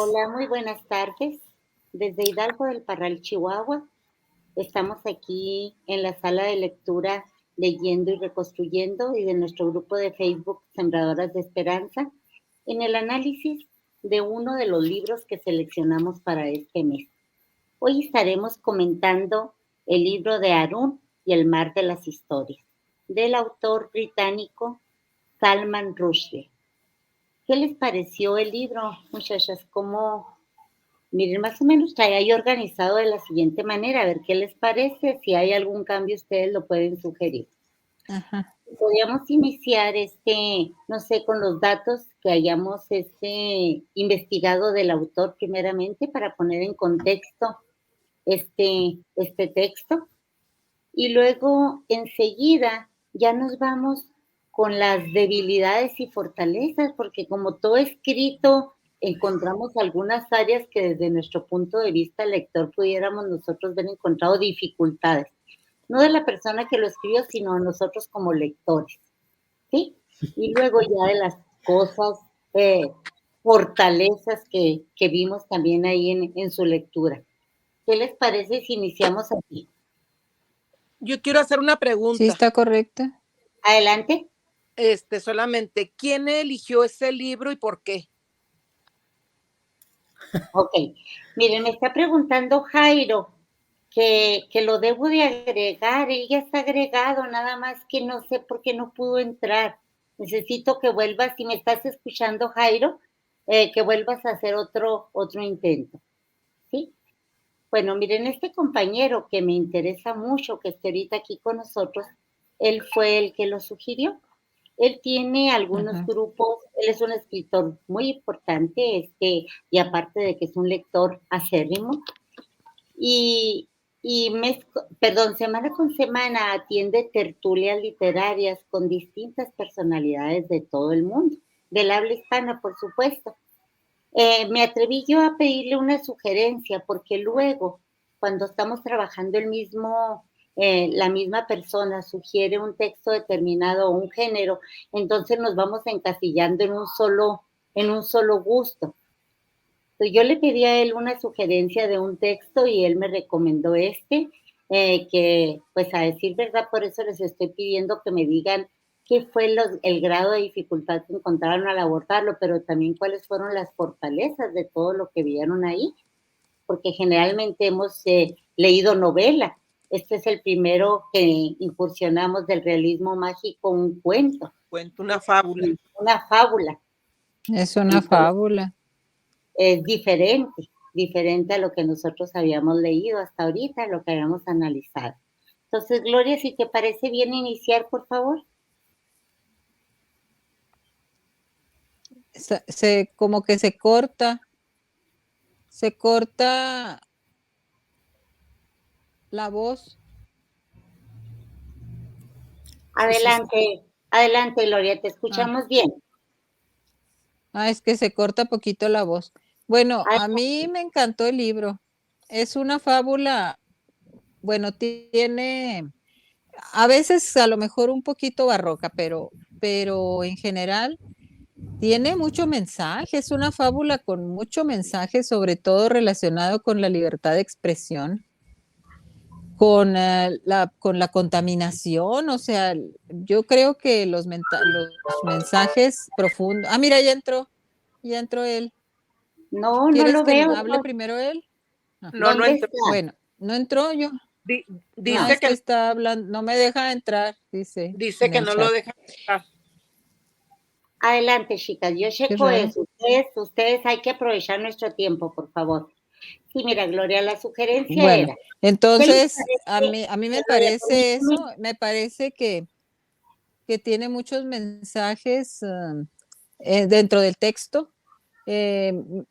Hola, muy buenas tardes. Desde Hidalgo del Parral, Chihuahua, estamos aquí en la sala de lectura leyendo y reconstruyendo y de nuestro grupo de Facebook Sembradoras de Esperanza en el análisis de uno de los libros que seleccionamos para este mes. Hoy estaremos comentando el libro de Harún y el mar de las historias, del autor británico Salman Rushdie. ¿Qué les pareció el libro, muchachas? Miren, más o menos trae ahí organizado de la siguiente manera, a ver qué les parece, si hay algún cambio ustedes lo pueden sugerir. Ajá. Podríamos iniciar no sé, con los datos que hayamos investigado del autor primeramente para poner en contexto este texto y luego enseguida ya nos vamos con las debilidades y fortalezas, porque como todo escrito, encontramos algunas áreas que desde nuestro punto de vista lector pudiéramos nosotros ver encontrado dificultades, no de la persona que lo escribió, sino nosotros como lectores, ¿sí? Y luego ya de las cosas, fortalezas que vimos también ahí en su lectura. ¿Qué les parece si iniciamos aquí? Yo quiero hacer una Sí, pregunta. está correcta. Adelante. Solamente, ¿quién eligió ese libro y por qué? Ok, miren, me está preguntando Jairo que lo debo de agregar, él ya está agregado, nada más que no sé por qué no pudo entrar. Necesito que vuelvas, si me estás escuchando, Jairo, que vuelvas a hacer otro intento, ¿sí? Bueno, miren, este compañero que me interesa mucho que esté ahorita aquí con nosotros, él fue el que lo sugirió. Él tiene algunos grupos, él es un escritor muy importante, y aparte de que es un lector acérrimo, y, semana con semana atiende tertulias literarias con distintas personalidades de todo el mundo, del habla hispana, por supuesto. Me atreví yo a pedirle una sugerencia, porque luego, cuando estamos trabajando la misma persona sugiere un texto determinado o un género, entonces nos vamos encasillando en un solo gusto. Entonces, yo le pedí a él una sugerencia de un texto y él me recomendó que pues a decir verdad, por eso les estoy pidiendo que me digan qué fue el grado de dificultad que encontraron al abordarlo, pero también cuáles fueron las fortalezas de todo lo que vieron ahí, porque generalmente hemos leído novela. Este es el primero que incursionamos del realismo mágico, un cuento. Cuento una fábula. Una fábula. Es una fábula. Es diferente a lo que nosotros habíamos leído hasta ahorita, lo que habíamos analizado. Entonces, Gloria, si te parece bien iniciar, por favor. Como que se corta la voz. Adelante, adelante, Gloria, te escuchamos bien. Es que se corta poquito la voz. Bueno, a Adelante. mí me encantó el libro. Es una fábula, bueno, tiene a veces a lo mejor un poquito barroca, pero en general tiene mucho mensaje, es una fábula con mucho mensaje, sobre todo relacionado con la libertad de expresión, con la contaminación, o sea, yo creo que los mensajes profundos. Mira, ya entró él. No, no ¿Quieres lo que veo. hable primero él? No ¿Dónde entró. está? Bueno, no entró yo. Dice Es que está hablando, no me deja entrar, dice en que el no lo chat. deja entrar. Adelante, chicas, yo Qué checo raro. eso. Ustedes hay que aprovechar nuestro tiempo, por favor. Sí, mira, Gloria, la sugerencia Bueno, era, ¿qué les entonces parece? a mí me Gloria, parece eso, permíteme. me parece que tiene muchos mensajes dentro del texto en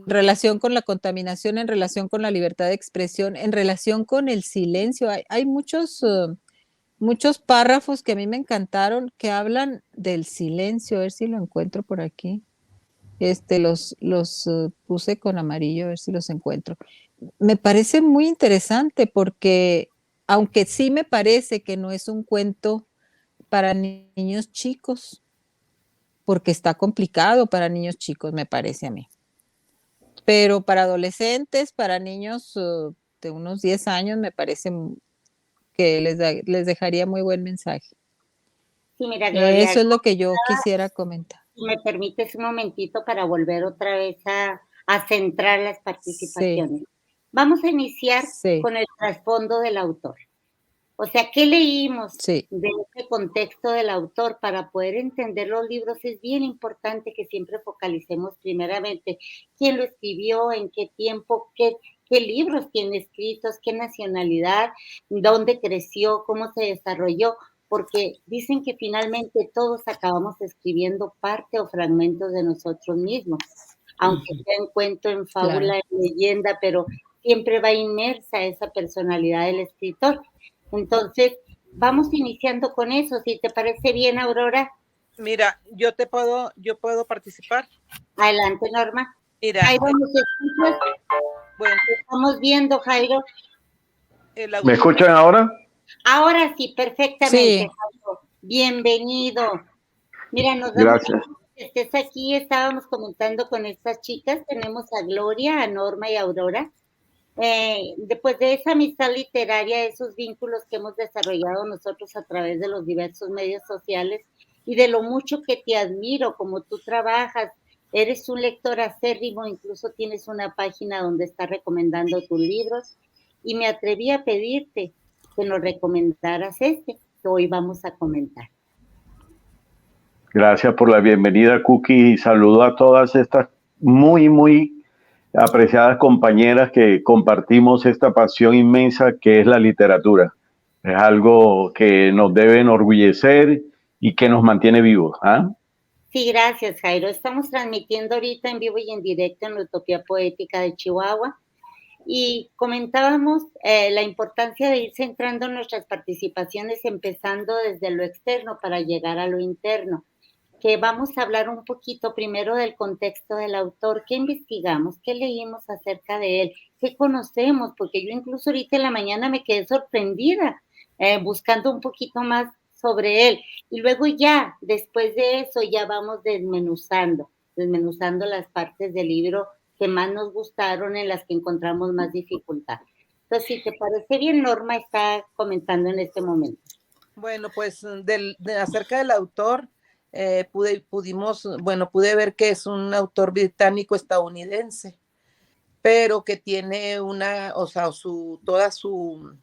relación con la contaminación, en relación con la libertad de expresión, en relación con el silencio. Hay muchos párrafos que a mí me encantaron que hablan del silencio. A ver si lo encuentro por aquí. Los puse con amarillo, a ver si los encuentro. Me parece muy interesante porque, aunque sí me parece que no es un cuento para niños chicos, porque está complicado para niños chicos, me parece a mí. pero para adolescentes, para niños de unos 10 años, me parece que les dejaría muy buen mensaje. Sí, mira, Gloria, Eso es lo que yo quisiera comentar. si me permites un momentito para volver otra vez a centrar las Sí, participaciones. Vamos a iniciar sí, con el trasfondo del autor. O sea, ¿qué leímos sí, de ese contexto del autor para poder entender los libros? Es bien importante que siempre focalicemos primeramente quién lo escribió, en qué tiempo, qué libros tiene escritos, qué nacionalidad, dónde creció, cómo se desarrolló, porque dicen que finalmente todos acabamos escribiendo parte o fragmentos de nosotros mismos, aunque sea en cuento, en claro. fábula, en leyenda, pero siempre va inmersa esa personalidad del escritor. Entonces, vamos iniciando con eso, si te parece bien, Aurora. Mira, yo puedo participar. Adelante, Norma. Mira, Jairo, ¿nos escuchas? bueno, Te estamos viendo, Jairo. el ¿Me autor, escuchan ahora? Ahora sí, perfectamente, Sí, Jairo. Bienvenido. Mira, nos da mucho Gracias. gusto que estés aquí. Estábamos comentando con estas chicas. Tenemos a Gloria, a Norma y a Aurora. Después de esa amistad literaria, esos vínculos que hemos desarrollado nosotros a través de los diversos medios sociales y de lo mucho que te admiro, como tú trabajas, eres un lector acérrimo, incluso tienes una página donde estás recomendando tus libros, y me atreví a pedirte que nos recomendaras este que hoy vamos a comentar. Gracias por la bienvenida, Cookie, y saludo a todas estas muy apreciadas compañeras que compartimos esta pasión inmensa que es la literatura. Es algo que nos debe enorgullecer y que nos mantiene vivos. ¿Ah? Sí, gracias, Jairo. Estamos transmitiendo ahorita en vivo y en directo en la Utopía Poética de Chihuahua. Y comentábamos la importancia de ir centrando nuestras participaciones, empezando desde lo externo para llegar a lo interno, que vamos a hablar un poquito primero del contexto del autor, qué investigamos, qué leímos acerca de él, qué conocemos, porque yo incluso ahorita en la mañana me quedé sorprendida buscando un poquito más sobre él. Y luego ya, después de eso, ya vamos desmenuzando las partes del libro que más nos gustaron, en las que encontramos más dificultad. Entonces, si te parece bien, Norma está comentando en este momento. bueno, pues acerca del autor, pude ver que es un autor británico-estadounidense, pero que tiene toda su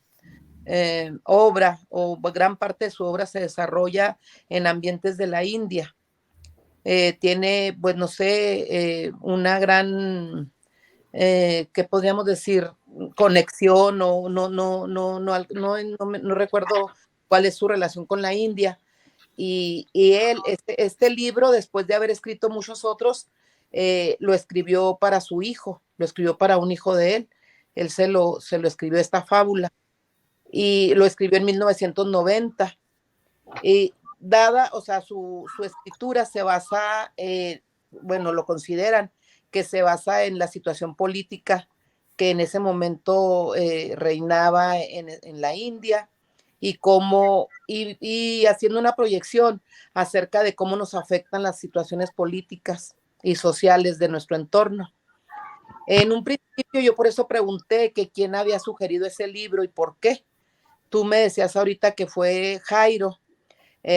obra o gran parte de su obra se desarrolla en ambientes de la India. Tiene, pues no sé, una gran, ¿qué podríamos decir? Conexión, no recuerdo cuál es su relación con la India. Y él, este libro, después de haber escrito muchos otros, lo escribió para su hijo, lo escribió para un hijo de él. Él se lo escribió esta fábula y lo escribió en 1990. Y dada, o sea, su escritura se basa, bueno, lo consideran que se basa en la situación política que en ese momento reinaba en la India y y haciendo una proyección acerca de cómo nos afectan las situaciones políticas y sociales de nuestro entorno. En un principio yo por eso pregunté que quién había sugerido ese libro y por qué. Tú me decías ahorita que fue Jairo.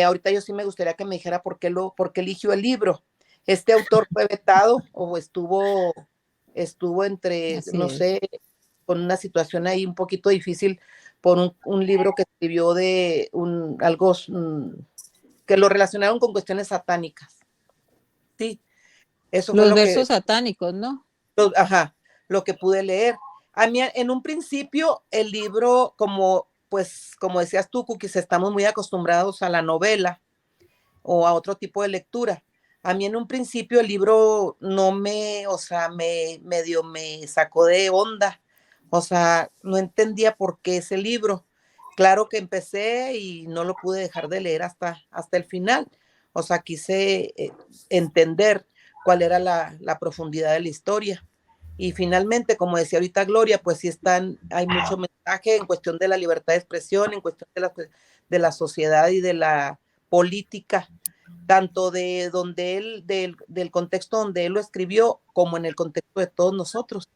Ahorita yo sí me gustaría que me dijera por qué eligió el libro. ¿Este autor fue vetado o estuvo entre, así no es. sé, con una situación ahí un poquito difícil por un libro que escribió de algo que lo relacionaron con cuestiones satánicas? Sí, eso fue Los versos satánicos, ¿no? lo que pude leer. A mí, en un principio, el libro, como decías tú, Cookies, estamos muy acostumbrados a la novela o a otro tipo de lectura. A mí en un principio el libro no o sea, medio me sacó de onda. O sea, no entendía por qué ese libro. Claro que empecé y no lo pude dejar de leer hasta el final. O sea, quise entender cuál era la profundidad de la historia. Y finalmente, como decía ahorita Gloria, pues sí hay mucho mensaje en cuestión de la libertad de expresión, en cuestión de la sociedad y de la política. tanto de donde él, del contexto donde él lo escribió, como en el contexto de todos nosotros,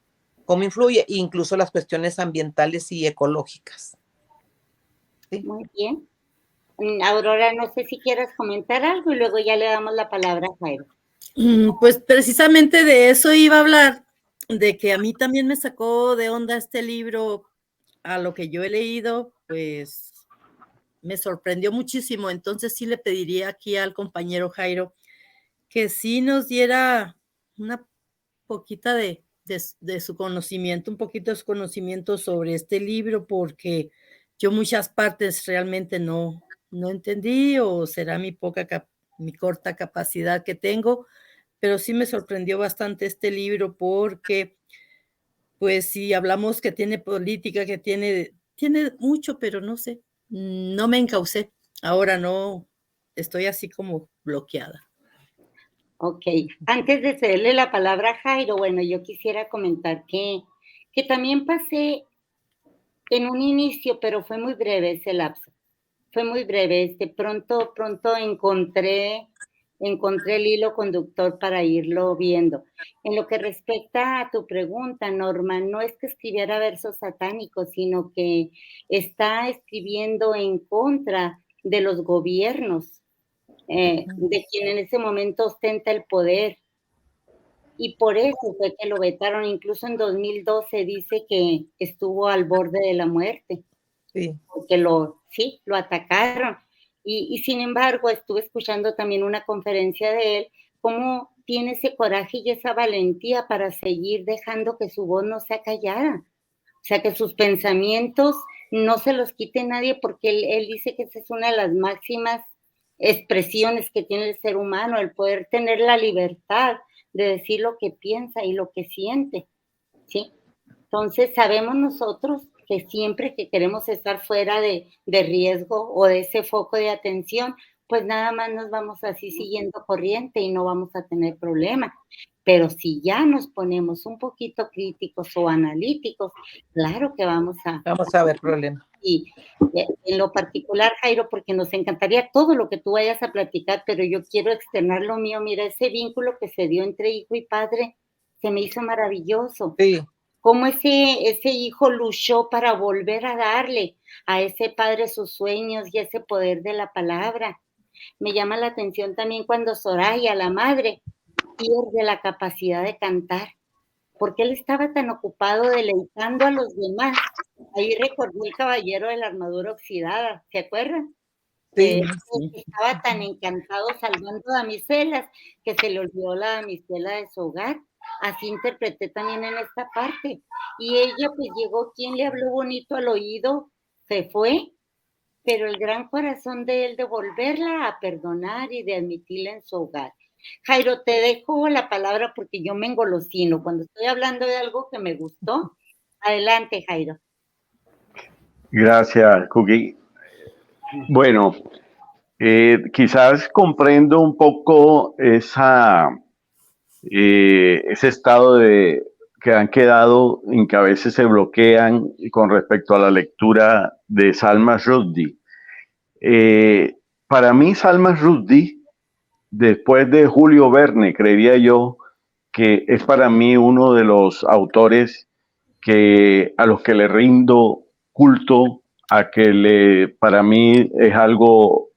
cómo influye, incluso las cuestiones ambientales y ecológicas. ¿Sí? Muy bien. Aurora, no sé si quieras comentar algo y luego ya le damos la palabra a Jairo. Pues precisamente de eso iba a hablar, de que a mí también me sacó de onda este libro, a lo que yo he leído, pues me sorprendió muchísimo. Entonces sí le pediría aquí al compañero Jairo que sí nos diera una poquita de su conocimiento, un poquito de su conocimiento sobre este libro, porque yo muchas partes realmente no entendí, o será mi corta capacidad que tengo, pero sí me sorprendió bastante este libro porque, pues, si hablamos que tiene política, que tiene mucho, pero no sé, no me encaucé. Ahora no, estoy así como bloqueada. Ok, antes de cederle la palabra a Jairo, bueno, yo quisiera comentar que también pasé en un inicio, pero fue muy breve ese lapso. Fue muy breve, pronto encontré el hilo conductor para irlo viendo. En lo que respecta a tu pregunta, Norma, no es que escribiera versos satánicos, sino que está escribiendo en contra de los gobiernos, de quien en ese momento ostenta el poder. Y por eso fue que lo vetaron. Incluso en 2012 dice que estuvo al borde de la muerte. Sí. Porque lo atacaron. Y sin embargo, estuve escuchando también una conferencia de él, cómo tiene ese coraje y esa valentía para seguir dejando que su voz no se acallara. O sea, que sus pensamientos no se los quite nadie, porque él dice que esa es una de las máximas expresiones que tiene el ser humano, el poder tener la libertad de decir lo que piensa y lo que siente, ¿sí? Entonces, sabemos nosotros que siempre que queremos estar fuera de riesgo o de ese foco de atención, pues nada más nos vamos así siguiendo corriente y no vamos a tener problema. Pero si ya nos ponemos un poquito críticos o analíticos, claro que vamos a ver problemas. Y en lo particular, Jairo, porque nos encantaría todo lo que tú vayas a platicar, pero yo quiero externar lo mío. Mira, ese vínculo que se dio entre hijo y padre se me hizo maravilloso. Sí. Cómo ese hijo luchó para volver a darle a ese padre sus sueños y ese poder de la palabra. Me llama la atención también cuando Soraya, la madre, pierde la capacidad de cantar, porque él estaba tan ocupado deleitando a los demás. Ahí recordé el caballero de la armadura oxidada, ¿se acuerdan? Sí. Estaba tan encantado salvando damiselas que se le olvidó la damisela de su hogar. Así interpreté también en esta parte. Y ella pues llegó, quien le habló bonito al oído, se fue, pero el gran corazón de él de volverla a perdonar y de admitirla en su hogar. Jairo, te dejo la palabra porque yo me engolosino cuando estoy hablando de algo que me gustó. Adelante, Jairo. Gracias, Cookie. Bueno, quizás comprendo un poco ese estado que han quedado en que a veces se bloquean con respecto a la lectura de Salman Rushdie. Para mí, Salman Rushdie, después de Julio Verne, creería yo que es para mí uno de los autores a los que le rindo culto, para mí es algo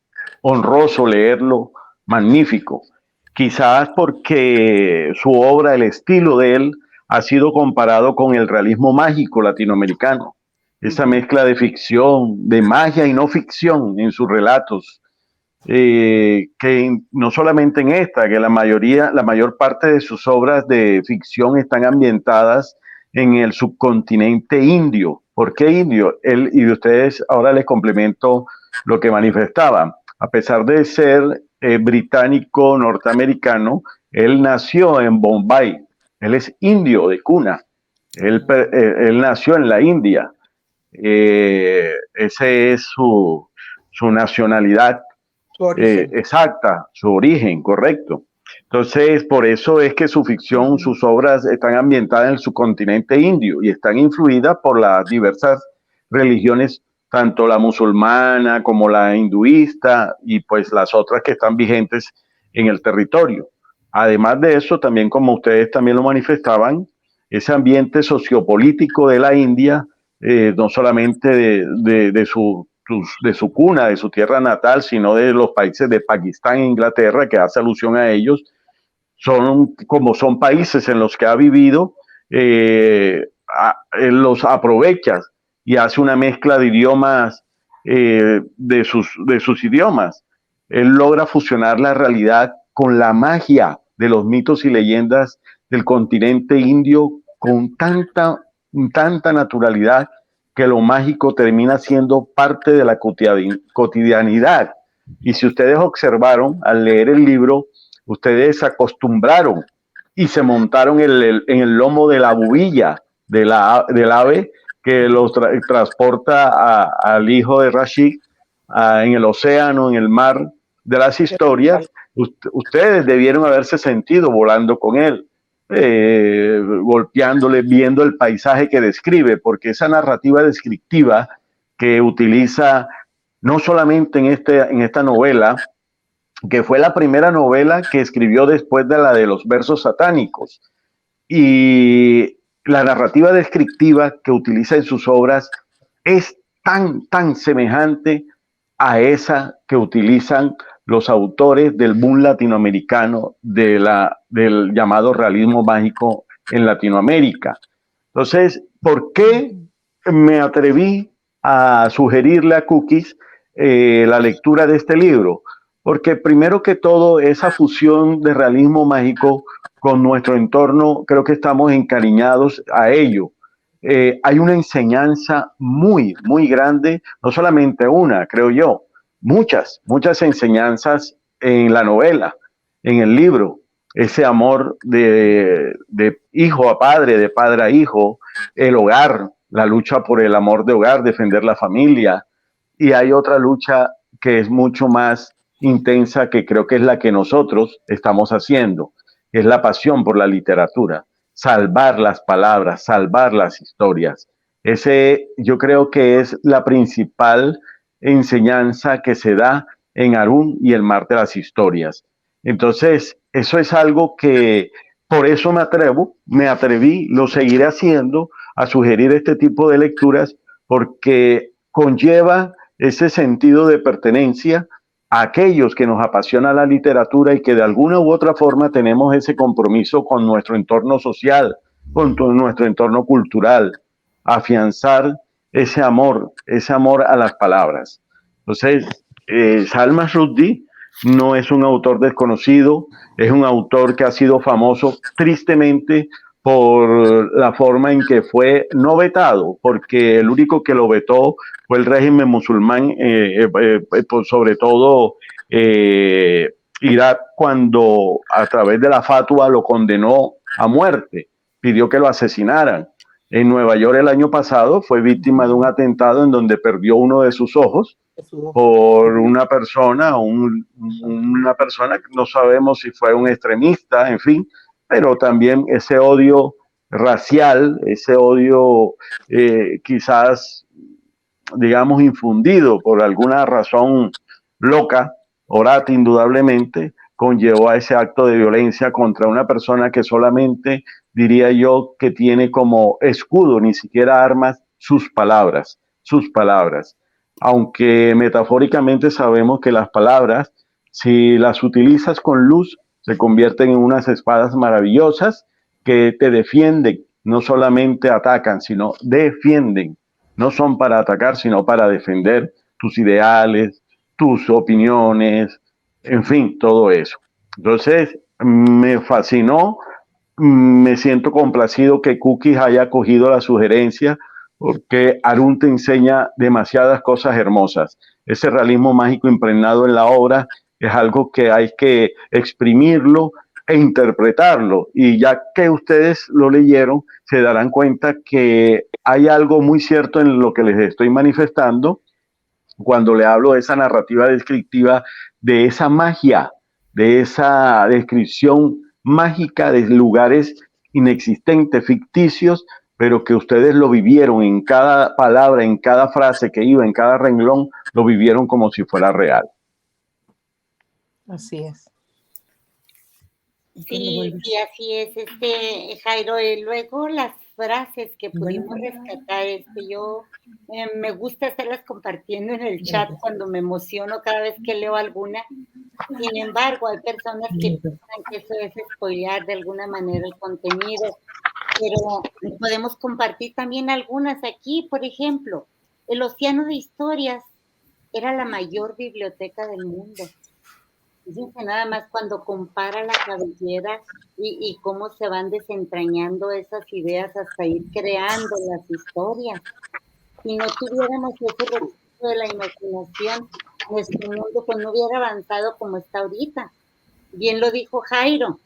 honroso leerlo, magnífico. Quizás porque su obra, el estilo de él, ha sido comparado con el realismo mágico latinoamericano. Esa mezcla de ficción, de magia y no ficción en sus relatos, que no solamente en esta, que la mayor parte de sus obras de ficción están ambientadas en el subcontinente indio. ¿Por qué indio? Y de ustedes ahora les complemento lo que manifestaban. A pesar de ser británico norteamericano, él nació en Bombay. Él es indio de cuna. Él nació en la India. Ese es su nacionalidad exacta, su origen, correcto. Entonces, por eso es que su ficción, sus obras están ambientadas en el subcontinente indio y están influidas por las diversas religiones, tanto la musulmana como la hinduista y pues las otras que están vigentes en el territorio. Además de eso, también como ustedes también lo manifestaban, ese ambiente sociopolítico de la India, no solamente de su cuna, de su tierra natal, sino de los países de Pakistán e Inglaterra, que hace alusión a ellos, son países en los que ha vivido, los aprovecha y hace una mezcla de idiomas, de sus idiomas. Él logra fusionar la realidad con la magia de los mitos y leyendas del continente indio con tanta naturalidad que lo mágico termina siendo parte de la cotidianidad. Y si ustedes observaron al leer el libro, ustedes se acostumbraron y se montaron en el lomo de la bubilla del ave que los transporta al hijo de Rashid en el océano, en el mar de las historias. Ustedes debieron haberse sentido volando con él, golpeándole, viendo el paisaje que describe, porque esa narrativa descriptiva que utiliza no solamente en esta novela, que fue la primera novela que escribió después de la de los versos satánicos, y la narrativa descriptiva que utiliza en sus obras es tan semejante a esa que utilizan los autores del boom latinoamericano del llamado realismo mágico en Latinoamérica. Entonces, ¿por qué me atreví a sugerirle a Cookies la lectura de este libro? Porque primero que todo, esa fusión de realismo mágico con nuestro entorno, creo que estamos encariñados a ello. Hay una enseñanza muy grande, no solamente una, creo yo, muchas enseñanzas en la novela, en el libro. Ese amor de hijo a padre, de padre a hijo, el hogar, la lucha por el amor de hogar, defender la familia. Y hay otra lucha que es mucho más intensa, que creo que es la que nosotros estamos haciendo, es la pasión por la literatura, salvar las palabras, salvar las historias. Ese yo creo que es la principal enseñanza que se da en Harún y el mar de las historias. Entonces, eso es algo que por eso me atreví, lo seguiré haciendo, a sugerir este tipo de lecturas, porque conlleva ese sentido de pertenencia a aquellos que nos apasiona la literatura y que de alguna u otra forma tenemos ese compromiso con nuestro entorno social, con nuestro entorno cultural, afianzar ese amor a las palabras. Entonces, Salman Rushdie no es un autor desconocido, es un autor que ha sido famoso tristemente por la forma en que fue no vetado, porque el único que lo vetó fue el régimen musulmán, sobre todo Irak, cuando a través de la fatua lo condenó a muerte, pidió que lo asesinaran. En Nueva York el año pasado fue víctima de un atentado en donde perdió uno de sus ojos por una persona, una persona que no sabemos si fue un extremista, en fin, pero también ese odio racial, ese odio quizás, digamos, infundido por alguna razón loca, orate indudablemente, conllevó a ese acto de violencia contra una persona que solamente, diría yo, que tiene como escudo, ni siquiera armas, sus palabras. Aunque metafóricamente sabemos que las palabras, si las utilizas con luz, se convierten en unas espadas maravillosas que te defienden, no solamente atacan, sino defienden. No son para atacar, sino para defender tus ideales, tus opiniones, en fin, todo eso. Entonces, me fascinó, me siento complacido que Cookies haya cogido la sugerencia, porque Harún te enseña demasiadas cosas hermosas. Ese realismo mágico impregnado en la obra es algo que hay que exprimirlo e interpretarlo. Y ya que ustedes lo leyeron, se darán cuenta que hay algo muy cierto en lo que les estoy manifestando cuando le hablo de esa narrativa descriptiva, de esa magia, de esa descripción mágica de lugares inexistentes, ficticios, pero que ustedes lo vivieron en cada palabra, en cada frase que iba, en cada renglón, lo vivieron como si fuera real. Así es. Sí, sí, así es, Jairo. Y luego las frases que pudimos rescatar, me gusta estarlas compartiendo en el chat cuando me emociono cada vez que leo alguna. Sin embargo, hay personas que piensan que eso es spoilear de alguna manera el contenido, pero podemos compartir también algunas aquí. Por ejemplo, el Océano de Historias era la mayor biblioteca del mundo. Dicen que nada más cuando compara la cabellera y cómo se van desentrañando esas ideas hasta ir creando las historias. Si no tuviéramos ese recurso de la imaginación, nuestro mundo pues no hubiera avanzado como está ahorita. Bien lo dijo Jairo,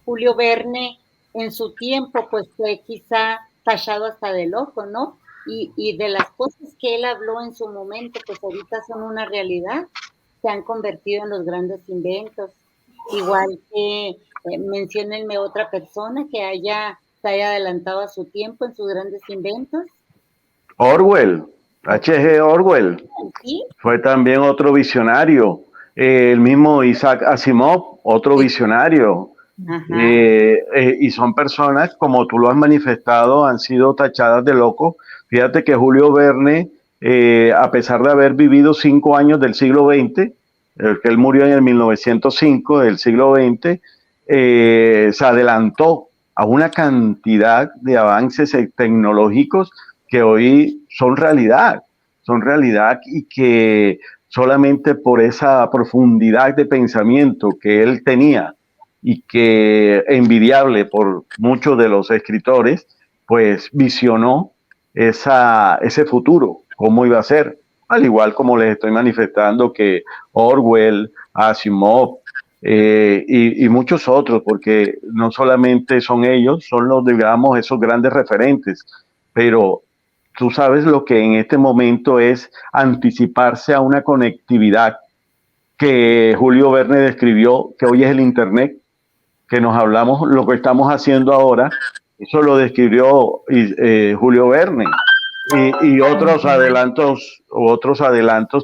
Julio Verne en su tiempo pues fue quizá tachado hasta de loco, ¿no? Y de las cosas que él habló en su momento, pues ahorita son una realidad, se han convertido en los grandes inventos. Igual que menciónenme otra persona que se haya adelantado a su tiempo en sus grandes inventos. Orwell, H.G. Orwell, ¿Sí? fue también otro visionario. El mismo Isaac Asimov, otro visionario. Y son personas, como tú lo has manifestado, han sido tachadas de locos. Fíjate que Julio Verne, a pesar de haber vivido 5 años del siglo XX, que él murió en el 1905 del siglo XX, se adelantó a una cantidad de avances tecnológicos que hoy son realidad y que solamente por esa profundidad de pensamiento que él tenía y que envidiable por muchos de los escritores, pues visionó ese futuro, cómo iba a ser, al igual como les estoy manifestando que Orwell, Asimov y muchos otros, porque no solamente son ellos, son los, digamos, esos grandes referentes, pero tú sabes lo que en este momento es anticiparse a una conectividad que Julio Verne describió, que hoy es el Internet, que nos hablamos, lo que estamos haciendo ahora, eso lo describió Julio Verne. Y otros adelantos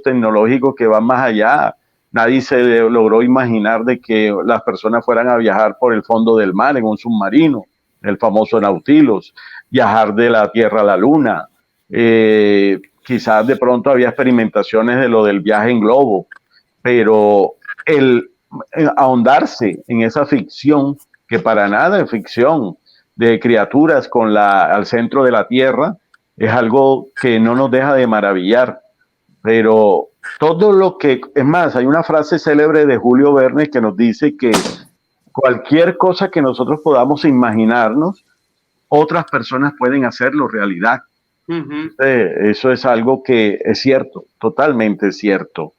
tecnológicos que van más allá. Nadie se logró imaginar de que las personas fueran a viajar por el fondo del mar en un submarino, el famoso Nautilus, viajar de la Tierra a la Luna. Quizás de pronto había experimentaciones de lo del viaje en globo, pero el ahondarse en esa ficción, que para nada es ficción, de criaturas al centro de la Tierra, es algo que no nos deja de maravillar. Pero todo lo que, es más, hay una frase célebre de Julio Verne que nos dice que cualquier cosa que nosotros podamos imaginarnos, otras personas pueden hacerlo realidad. Eso es algo que es cierto, totalmente cierto.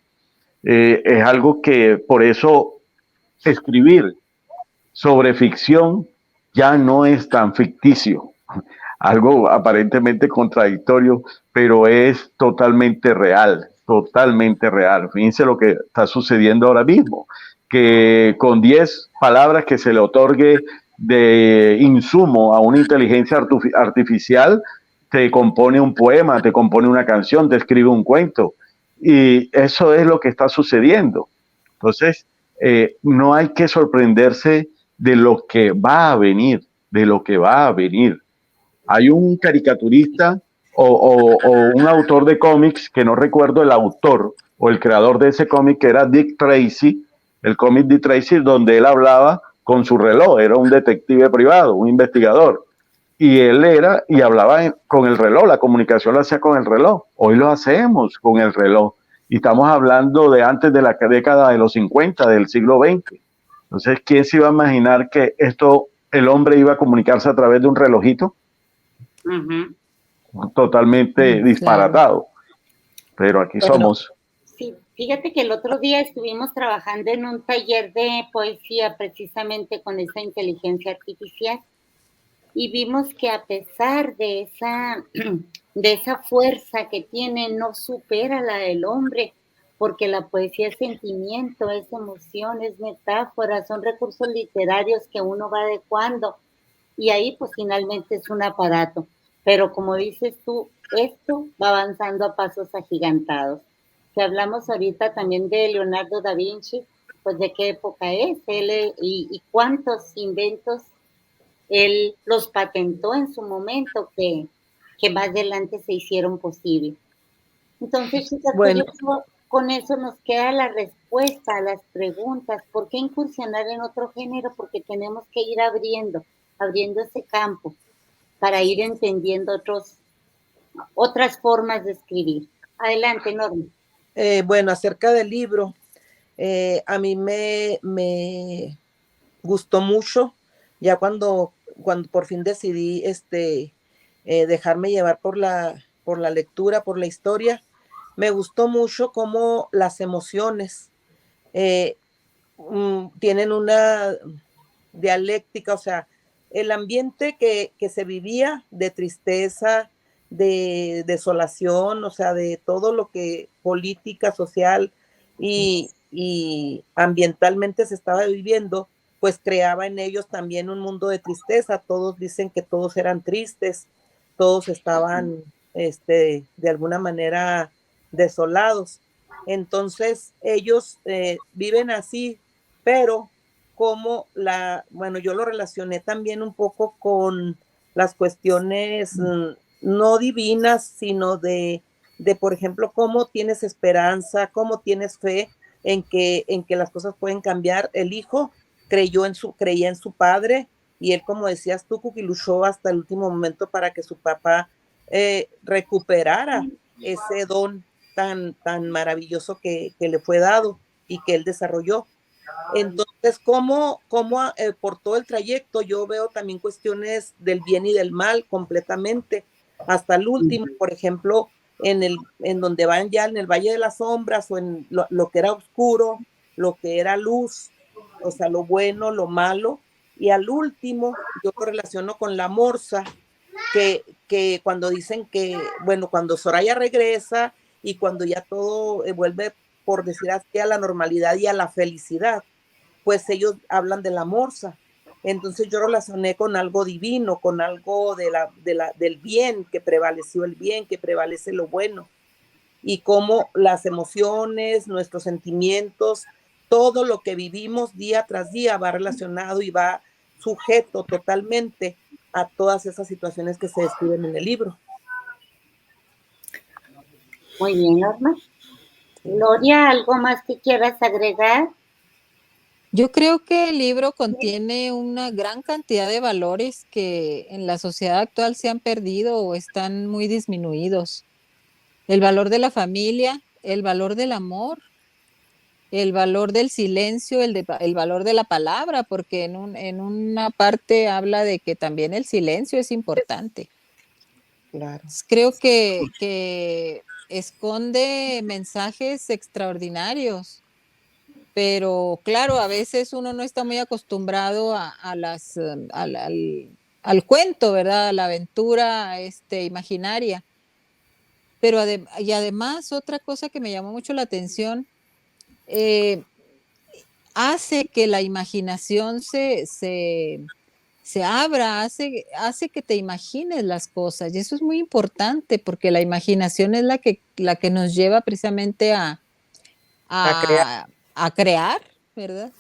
Es algo que por eso escribir sobre ficción ya no es tan ficticio, algo aparentemente contradictorio, pero es totalmente real, totalmente real. Fíjense lo que está sucediendo ahora mismo, que con 10 palabras que se le otorgue de insumo a una inteligencia artificial, te compone un poema, te compone una canción, te escribe un cuento. Y eso es lo que está sucediendo. Entonces, no hay que sorprenderse de lo que va a venir, de lo que va a venir. Hay un caricaturista o un autor de cómics, que no recuerdo el autor o el creador de ese cómic, que era Dick Tracy, el cómic Dick Tracy, donde él hablaba con su reloj, era un detective privado, un investigador, y él hablaba con el reloj, la comunicación la hacía con el reloj. Hoy lo hacemos con el reloj, y estamos hablando de antes de la década de los 50 del siglo XX. Entonces, ¿quién se iba a imaginar que el hombre iba a comunicarse a través de un relojito? Totalmente disparatado. Pero aquí somos. Sí, fíjate que el otro día estuvimos trabajando en un taller de poesía precisamente con esa inteligencia artificial, y vimos que a pesar de esa fuerza que tiene, no supera la del hombre, porque la poesía es sentimiento, es emoción, es metáfora, son recursos literarios que uno va adecuando, y ahí pues finalmente es un aparato. Pero como dices tú, esto va avanzando a pasos agigantados. Si hablamos ahorita también de Leonardo da Vinci, pues de qué época es él y cuántos inventos él los patentó en su momento que más adelante se hicieron posibles. Entonces, chicas, pues Bueno, yo creo con eso nos queda la respuesta a las preguntas. ¿Por qué incursionar en otro género? Porque tenemos que ir abriendo ese campo para ir entendiendo otras formas de escribir. Adelante, Norma. bueno, acerca del libro, a mí me gustó mucho, ya cuando por fin decidí dejarme llevar por la lectura, por la historia, me gustó mucho cómo las emociones tienen una dialéctica, o sea, el ambiente que se vivía de tristeza, de desolación, o sea, de todo lo que política, social y ambientalmente se estaba viviendo, pues creaba en ellos también un mundo de tristeza. Todos dicen que todos eran tristes, todos estaban de alguna manera desolados. Entonces ellos viven así, pero como bueno, yo lo relacioné también un poco con las cuestiones no divinas, sino por ejemplo, cómo tienes esperanza, cómo tienes fe en que las cosas pueden cambiar. El hijo creía en su padre, y él, como decías tú, Cookie, luchó hasta el último momento para que su papá recuperara ese don tan maravilloso que le fue dado y que él desarrolló. Entonces, ¿cómo por todo el trayecto yo veo también cuestiones del bien y del mal completamente, hasta el último, por ejemplo, en donde van ya en el Valle de las Sombras, o en lo que era oscuro, lo que era luz, o sea, lo bueno, lo malo, y al último yo lo relaciono con la morsa, que cuando dicen que, bueno, cuando Soraya regresa y cuando ya todo vuelve, por decir así, a la normalidad y a la felicidad, pues ellos hablan de la morsa. Entonces yo relacioné con algo divino, con algo del bien, que prevaleció el bien, que prevalece lo bueno, y cómo las emociones, nuestros sentimientos, todo lo que vivimos día tras día va relacionado y va sujeto totalmente a todas esas situaciones que se describen en el libro. Muy bien, Norma. Gloria, ¿algo más que quieras agregar? Yo creo que el libro contiene una gran cantidad de valores que en la sociedad actual se han perdido o están muy disminuidos. El valor de la familia, el valor del amor, el valor del silencio, el valor de la palabra, porque en una parte habla de que también el silencio es importante. Claro. Creo que esconde mensajes extraordinarios, pero claro, a veces uno no está muy acostumbrado al cuento, ¿verdad? A la aventura imaginaria. Pero y además, otra cosa que me llamó mucho la atención, hace que la imaginación se abra, hace que te imagines las cosas. Y eso es muy importante porque la imaginación es la que nos lleva precisamente a crear, ¿verdad?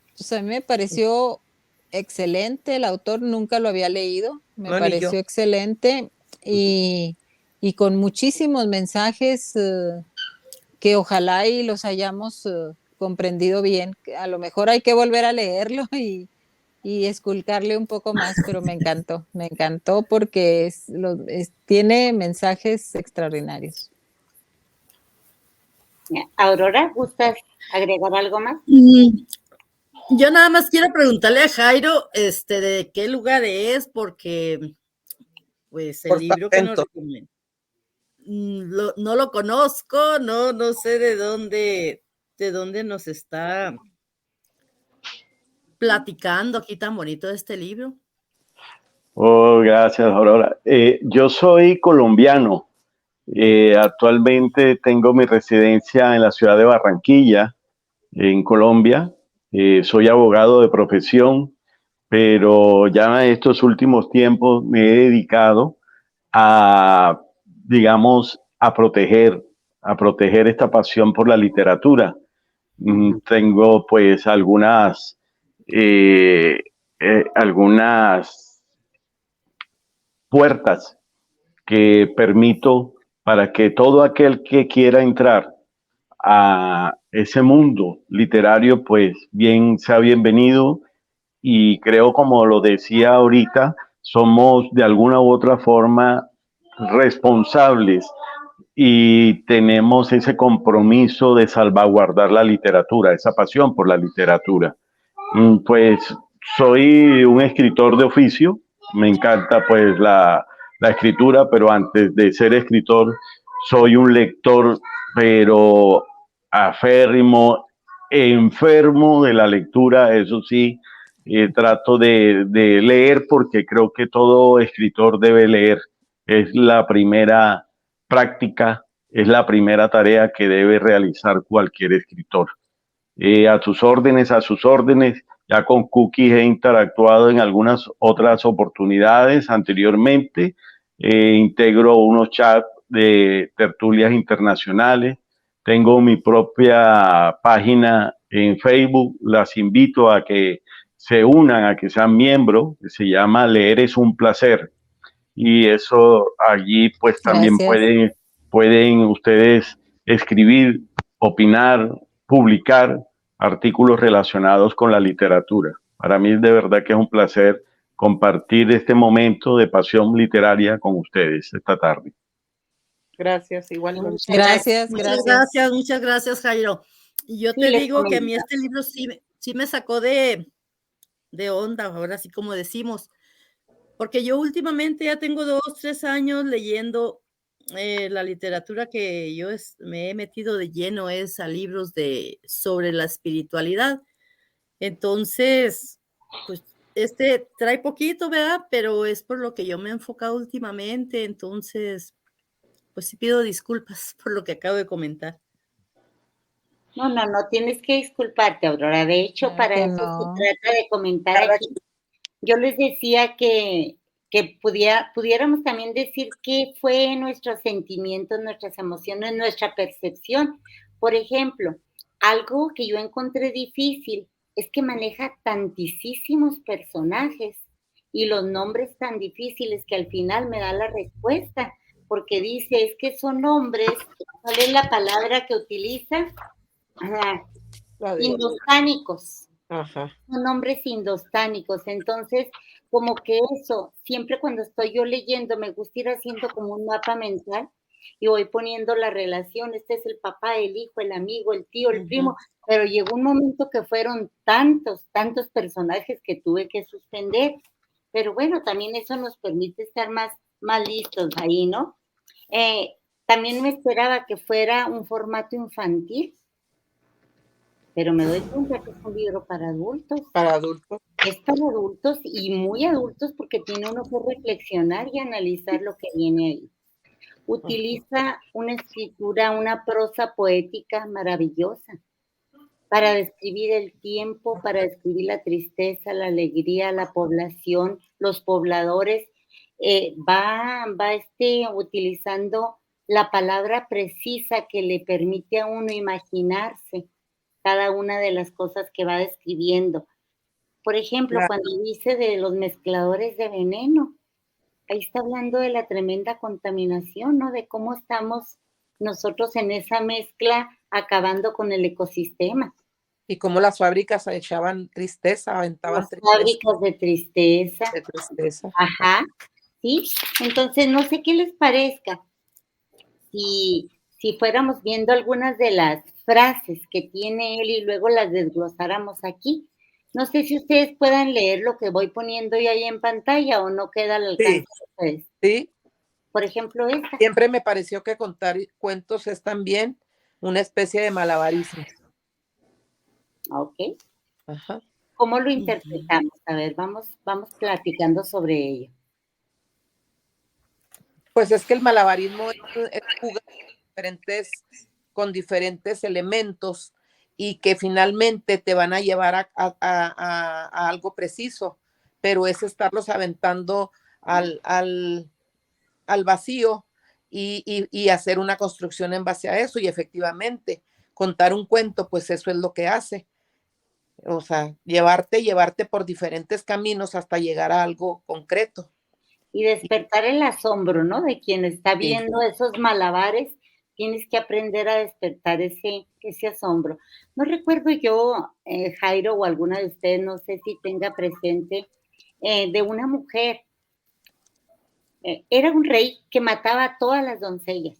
Entonces a mí me pareció excelente, el autor nunca lo había leído, me pareció excelente y con muchísimos mensajes que ojalá y los hayamos comprendido bien. A lo mejor hay que volver a leerlo y esculcarle un poco más, pero me encantó porque tiene mensajes extraordinarios. Aurora, ¿gustas agregar algo más? Yo nada más quiero preguntarle a Jairo, de qué lugar es, porque pues el libro que nos recomienda, no lo conozco, no sé de dónde nos está platicando aquí tan bonito de este libro. Oh, gracias, Aurora. Yo soy colombiano. Actualmente tengo mi residencia en la ciudad de Barranquilla, en Colombia. Soy abogado de profesión, pero ya en estos últimos tiempos me he dedicado a, digamos, a proteger esta pasión por la literatura. Tengo pues algunas puertas que permito para que todo aquel que quiera entrar a ese mundo literario, pues bien sea bienvenido. Y creo, como lo decía ahorita, somos de alguna u otra forma responsables y tenemos ese compromiso de salvaguardar la literatura, esa pasión por la literatura. Pues soy un escritor de oficio, me encanta pues la escritura, pero antes de ser escritor soy un lector, pero aférrimo, enfermo de la lectura, eso sí. Trato de leer porque creo que todo escritor debe leer. Es la primera práctica, es la primera tarea que debe realizar cualquier escritor. A sus órdenes. Ya con Cookie he interactuado en algunas otras oportunidades anteriormente. Integro unos chats de tertulias internacionales. Tengo mi propia página en Facebook. Las invito a que se unan, a que sean miembros. Se llama Leer es un placer. Y eso allí pues también pueden ustedes escribir, opinar, publicar artículos relacionados con la literatura. Para mí de verdad que es un placer compartir este momento de pasión literaria con ustedes esta tarde. Gracias, igual. Muchas gracias, Jairo. Y yo te digo que a mí este libro sí me sacó de onda, ahora sí como decimos, porque yo últimamente ya tengo 2, 3 años leyendo la literatura que yo me he metido de lleno es a libros sobre la espiritualidad. Entonces, pues trae poquito, ¿verdad? Pero es por lo que yo me he enfocado últimamente, entonces, pues sí pido disculpas por lo que acabo de comentar. No tienes que disculparte, Aurora. De hecho, para eso se trata de comentar aquí. Yo les decía que pudiéramos también decir qué fue nuestros sentimientos, nuestras emociones, nuestra percepción. Por ejemplo, algo que yo encontré difícil es que maneja tantísimos personajes y los nombres tan difíciles que al final me da la respuesta, porque dice, es que son nombres, ¿cuál es la palabra que utiliza? Indostánicos. Ajá. Son nombres indostánicos, entonces como que eso, siempre cuando estoy yo leyendo me gusta ir haciendo como un mapa mental y voy poniendo la relación, este es el papá, el hijo, el amigo, el tío, el primo, pero llegó un momento que fueron tantos personajes que tuve que suspender, pero bueno, también eso nos permite estar más listos ahí, ¿no? También me esperaba que fuera un formato infantil, pero me doy cuenta que es un libro para adultos. Para adultos. Es para adultos y muy adultos porque tiene uno que reflexionar y analizar lo que viene ahí. Utiliza una escritura, una prosa poética maravillosa para describir el tiempo, para describir la tristeza, la alegría, la población, los pobladores. Va utilizando la palabra precisa que le permite a uno imaginarse cada una de las cosas que va describiendo. Por ejemplo, cuando dice de los mezcladores de veneno, ahí está hablando de la tremenda contaminación, ¿no? De cómo estamos nosotros en esa mezcla acabando con el ecosistema. Y cómo las fábricas echaban tristeza, aventaban tristeza. Fábricas de tristeza. De tristeza. Ajá, sí. Entonces, no sé qué les parezca. Si fuéramos viendo algunas de las frases que tiene él y luego las desglosáramos aquí. No sé si ustedes puedan leer lo que voy poniendo yo ahí en pantalla o no queda al alcance de ustedes. Sí. Por ejemplo, esta. Siempre me pareció que contar cuentos es también una especie de malabarismo. Ok. Ajá. ¿Cómo lo interpretamos? A ver, vamos platicando sobre ello. Pues es que el malabarismo es jugar con diferentes elementos y que finalmente te van a llevar a algo preciso, pero es estarlos aventando al vacío y hacer una construcción en base a eso. Y efectivamente, contar un cuento, pues eso es lo que hace. O sea, llevarte por diferentes caminos hasta llegar a algo concreto. Y despertar el asombro, ¿no? De quien está viendo esos malabares, tienes que aprender a despertar ese asombro. No recuerdo yo, Jairo, o alguna de ustedes, no sé si tenga presente, de una mujer. Era un rey que mataba a todas las doncellas,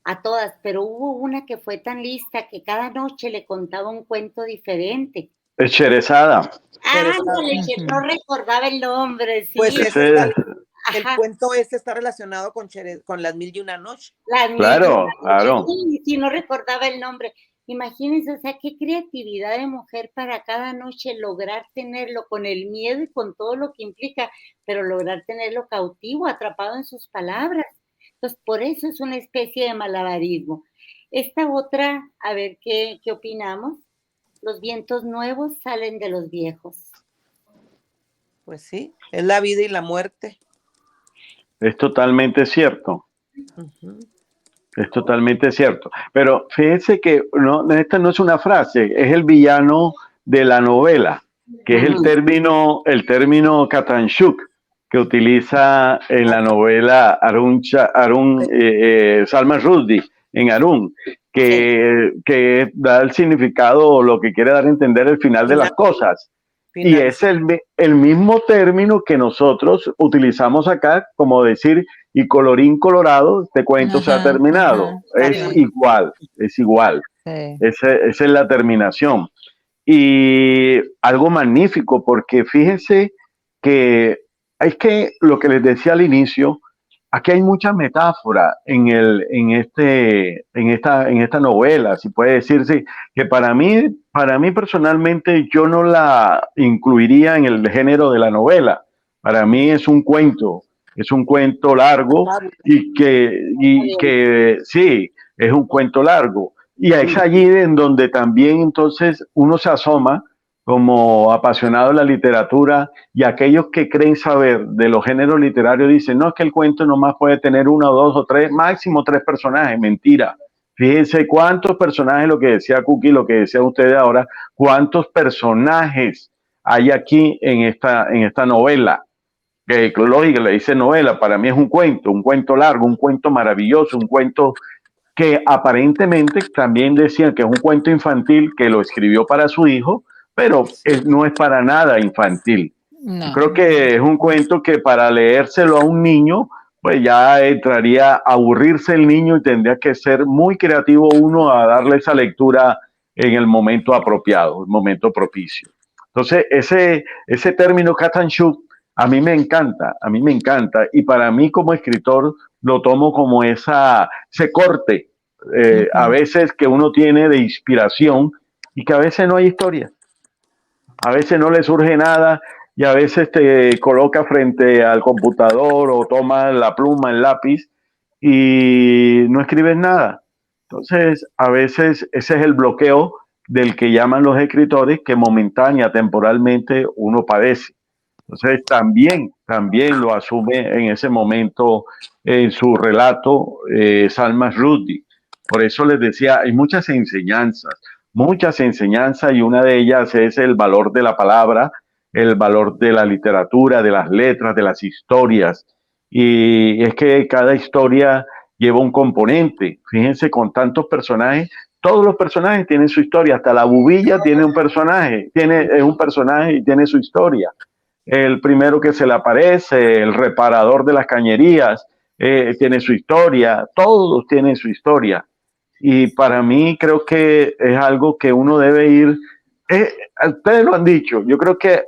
a todas, pero hubo una que fue tan lista que cada noche le contaba un cuento diferente. Es Sherezada. Ándale, que no recordaba el nombre, sí. Pues el Ajá. cuento está relacionado con Las Mil y una Noche. Claro, claro. Sí, no recordaba el nombre. Imagínense, o sea, qué creatividad de mujer para cada noche lograr tenerlo con el miedo y con todo lo que implica, pero lograr tenerlo cautivo, atrapado en sus palabras. Entonces, por eso es una especie de malabarismo. Esta otra, a ver qué opinamos. Los vientos nuevos salen de los viejos. Pues sí, es la vida y la muerte. Es totalmente cierto. Uh-huh. Es totalmente cierto. Pero fíjense que esta no es una frase, es el villano de la novela, que es el término Katanshuk, que utiliza en la novela Salman Rushdie, en Arun, que da el significado o lo que quiere dar a entender el final de las cosas. Y es el mismo término que nosotros utilizamos acá, como decir, y colorín colorado, este cuento se ha terminado. Es igual. Sí. Esa es la terminación. Y algo magnífico, porque fíjense que es que lo que les decía al inicio, aquí hay mucha metáfora en esta novela, si puede decirse, que para mí personalmente yo no la incluiría en el género de la novela. Para mí es un cuento largo y que sí, es un cuento largo. Y es allí en donde también entonces uno se asoma como apasionado de la literatura, y aquellos que creen saber de los géneros literarios dicen, no, es que el cuento nomás puede tener 1, 2 o 3, máximo 3 personajes. Mentira. Fíjense cuántos personajes, lo que decía Cookie, lo que decía ustedes ahora, cuántos personajes hay aquí en esta novela. Que lógica, le dice novela, para mí es un cuento largo, un cuento maravilloso, un cuento que aparentemente también decían que es un cuento infantil, que lo escribió para su hijo, pero no es para nada infantil. No. Creo que es un cuento que para leérselo a un niño, pues ya entraría a aburrirse el niño y tendría que ser muy creativo uno a darle esa lectura en el momento apropiado, el momento propicio. Entonces, ese término Katanshuk a mí me encanta, y para mí como escritor lo tomo como ese corte, a veces que uno tiene de inspiración y que a veces no hay historia. A veces no le surge nada y a veces te coloca frente al computador o toma la pluma, el lápiz y no escribes nada. Entonces, a veces ese es el bloqueo del que llaman los escritores, que momentánea, temporalmente uno padece. Entonces, también lo asume en ese momento en su relato Salman Rushdie. Por eso les decía, hay muchas enseñanzas, y una de ellas es el valor de la palabra, el valor de la literatura, de las letras, de las historias. Y es que cada historia lleva un componente. Fíjense, con tantos personajes, todos los personajes tienen su historia, hasta la bubilla tiene un personaje, es un personaje y tiene su historia. El primero que se le aparece, el reparador de las cañerías, tiene su historia, todos tienen su historia. Y para mí creo que es algo que uno debe ir, ustedes lo han dicho, yo creo que,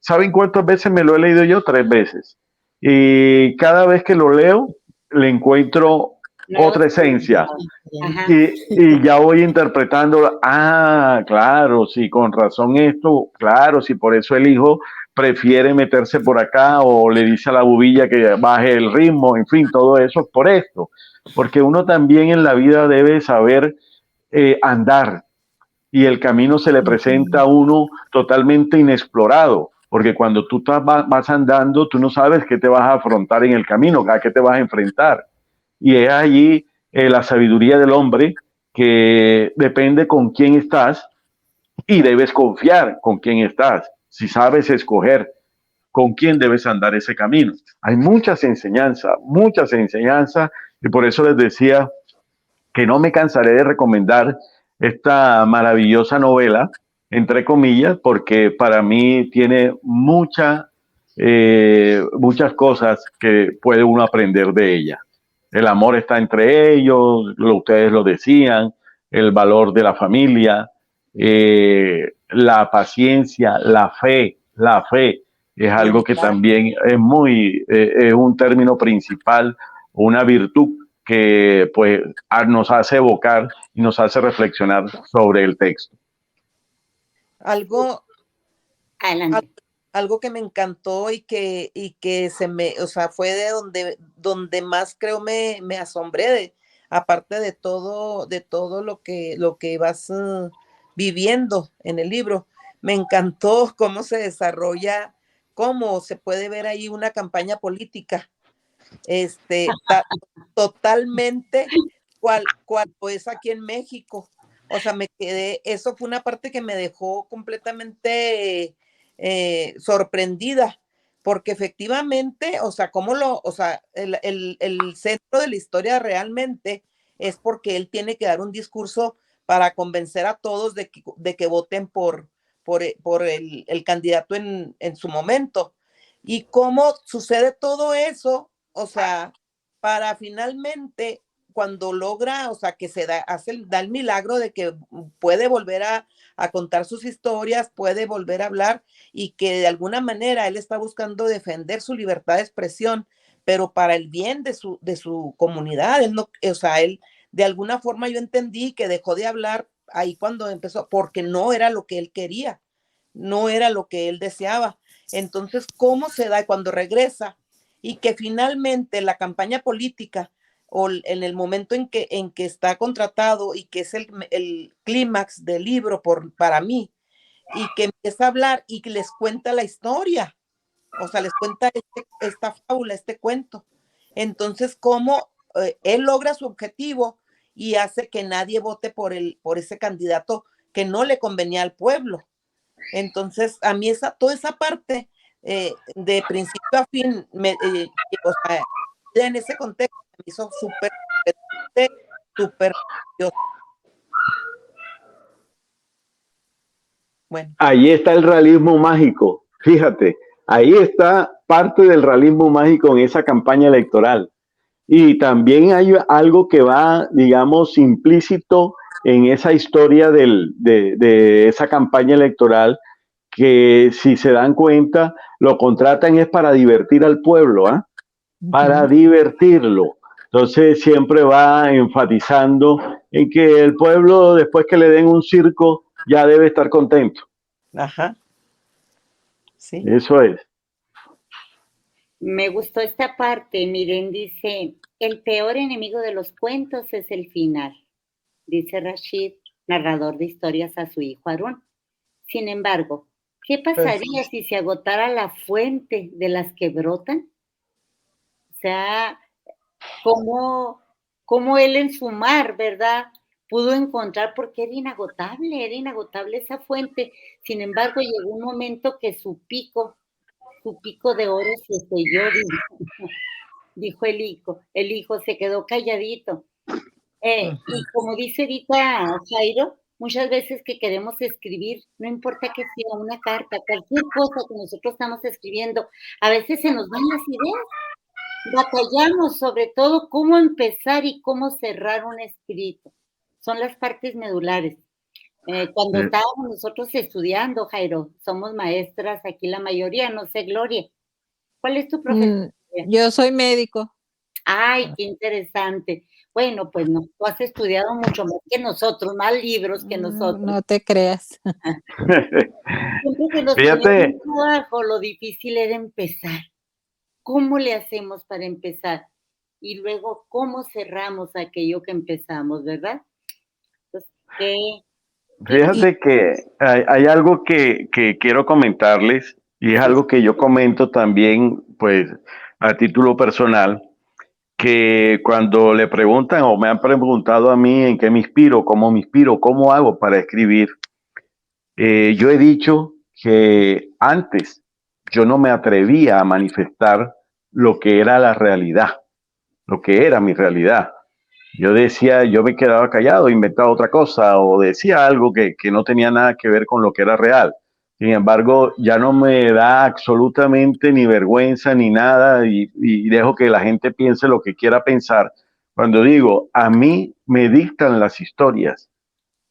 ¿saben cuántas veces me lo he leído yo? 3 veces. Y cada vez que lo leo, le encuentro otra esencia. Y ya voy interpretando, claro, sí, con razón esto, claro, sí, por eso el hijo prefiere meterse por acá o le dice a la bubilla que baje el ritmo, en fin, todo eso por esto. Porque uno también en la vida debe saber andar, y el camino se le presenta a uno totalmente inexplorado, porque cuando tú vas andando, tú no sabes qué te vas a afrontar en el camino, a qué te vas a enfrentar. Y es allí la sabiduría del hombre que depende con quién estás y debes confiar con quién estás. Si sabes escoger con quién debes andar ese camino. Hay muchas enseñanzas, y por eso les decía que no me cansaré de recomendar esta maravillosa novela, entre comillas, porque para mí tiene muchas cosas que puede uno aprender de ella. El amor está entre ellos, ustedes lo decían, el valor de la familia, la paciencia, la fe es algo que también es un término principal, una virtud que pues nos hace evocar y nos hace reflexionar sobre el texto. Algo, Adelante. algo que me encantó y que o sea, fue de donde más creo me asombré, aparte de todo lo que vas viviendo en el libro. Me encantó cómo se desarrolla, cómo se puede ver ahí una campaña política, totalmente cual es aquí en México. O sea, eso fue una parte que me dejó completamente sorprendida, porque efectivamente, o sea, el centro de la historia realmente es porque él tiene que dar un discurso para convencer a todos de que voten por el candidato en su momento. Y cómo sucede todo eso, o sea, para finalmente cuando logra, o sea, que da el milagro de que puede volver a contar sus historias, puede volver a hablar, y que de alguna manera él está buscando defender su libertad de expresión, pero para el bien de su comunidad. Él no, o sea, él de alguna forma yo entendí que dejó de hablar ahí cuando empezó, porque no era lo que él quería, no era lo que él deseaba. Entonces, ¿cómo se da cuando regresa? Y que finalmente la campaña política, o en el momento en que está contratado, y que es el clímax del libro para mí, y que empieza a hablar y que les cuenta la historia, o sea, les cuenta esta fábula, este cuento. Entonces, cómo él logra su objetivo y hace que nadie vote por ese candidato que no le convenía al pueblo. Entonces, a mí toda esa parte, de principio a fin, o sea, en ese contexto me hizo súper gracioso. Bueno. Ahí está el realismo mágico, fíjate, ahí está parte del realismo mágico en esa campaña electoral. Y también hay algo que va, digamos, implícito en esa historia de esa campaña electoral, que si se dan cuenta, lo contratan es para divertir al pueblo, ¿ah? Para divertirlo. Entonces siempre va enfatizando en que el pueblo, después que le den un circo, ya debe estar contento. Ajá. Sí. Eso es. Me gustó esta parte. Miren, dice, el peor enemigo de los cuentos es el final, dice Rashid, narrador de historias, a su hijo Harún. Sin embargo, ¿qué pasaría si se agotara la fuente de las que brotan? O sea, cómo él en su mar, ¿verdad?, pudo encontrar, porque era inagotable esa fuente. Sin embargo, llegó un momento que su pico de oro se selló, dijo el hijo se quedó calladito. Y como dice ahorita Jairo, muchas veces que queremos escribir, no importa que sea una carta, cualquier cosa que nosotros estamos escribiendo, a veces se nos van las ideas. Batallamos sobre todo cómo empezar y cómo cerrar un escrito. Son las partes medulares. Cuando estábamos nosotros estudiando, Jairo, somos maestras aquí la mayoría, no sé, Gloria, ¿cuál es tu profesión? Yo soy médico. Ay, qué interesante. Bueno, pues no, tú has estudiado mucho más que nosotros, más libros que nosotros. No te creas. Siempre que nos Fíjate. trabajo, lo difícil era empezar. ¿Cómo le hacemos para empezar? Y luego, ¿cómo cerramos aquello que empezamos, verdad? Entonces, Fíjate que hay algo que quiero comentarles, y es algo que yo comento también, pues, a título personal, que cuando le preguntan o me han preguntado a mí en qué me inspiro, cómo hago para escribir, yo he dicho que antes yo no me atrevía a manifestar lo que era la realidad, lo que era mi realidad. Yo decía, yo me quedaba callado, inventaba otra cosa o decía algo que no tenía nada que ver con lo que era real. Sin embargo, ya no me da absolutamente ni vergüenza ni nada y dejo que la gente piense lo que quiera pensar. Cuando digo, a mí me dictan las historias.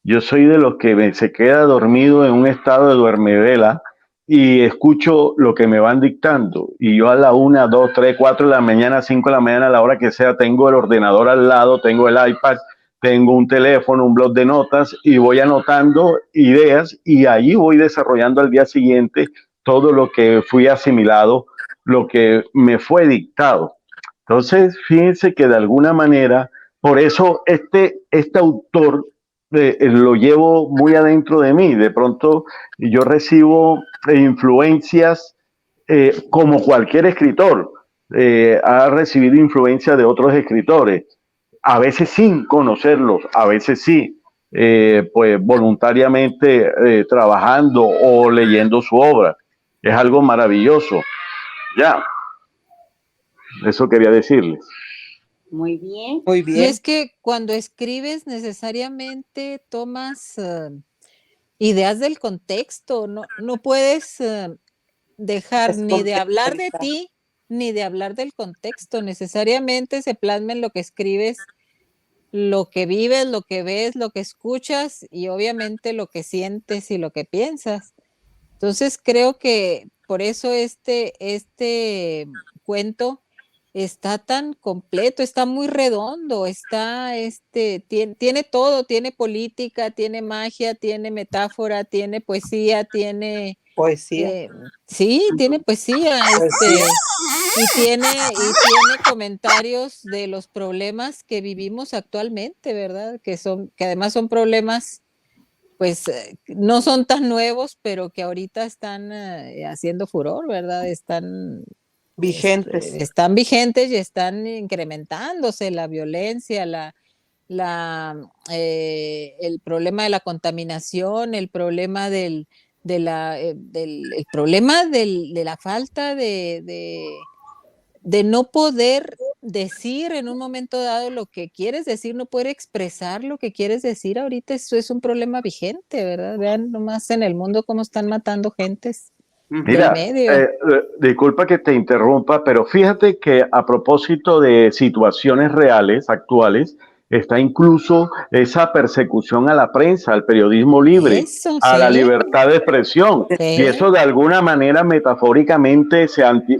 Yo soy de los que se queda dormido en un estado de duermevela y escucho lo que me van dictando. Y yo a la 1, 2, 3, 4 de la mañana, 5 de la mañana, a la hora que sea, tengo el ordenador al lado, tengo el iPad, tengo un teléfono, un blog de notas y voy anotando ideas y allí voy desarrollando al día siguiente todo lo que fui asimilado, lo que me fue dictado. Entonces, fíjense que de alguna manera, por eso este autor lo llevo muy adentro de mí. De pronto yo recibo influencias como cualquier escritor. Ha recibido influencia de otros escritores, a veces sin conocerlos, a veces sí, pues voluntariamente trabajando o leyendo su obra. Es algo maravilloso. Ya, eso quería decirles. Muy bien. Muy Y bien. es que cuando escribes necesariamente tomas ideas del contexto, no puedes dejar ni de hablar de ti ni de hablar del contexto. Necesariamente se plasma en lo que escribes, lo que vives, lo que ves, lo que escuchas y obviamente lo que sientes y lo que piensas. Entonces creo que por eso este cuento está tan completo, está muy redondo, tiene todo, tiene política, tiene magia, tiene metáfora, tiene poesía, tiene Poesía. sí, tiene poesía, y tiene comentarios de los problemas que vivimos actualmente, ¿verdad? Que además son problemas, pues, no son tan nuevos, pero que ahorita están haciendo furor, ¿verdad? Vigentes. Están vigentes y están incrementándose la violencia, el problema de la contaminación, el problema el problema de la falta de no poder decir en un momento dado lo que quieres decir, no poder expresar lo que quieres decir ahorita, eso es un problema vigente, ¿verdad? Vean nomás en el mundo cómo están matando gentes del Mira, medio. disculpa que te interrumpa, pero fíjate que a propósito de situaciones reales, actuales, está incluso esa persecución a la prensa, al periodismo libre, Eso, a la sí, libertad de expresión. Y sí. eso de alguna manera metafóricamente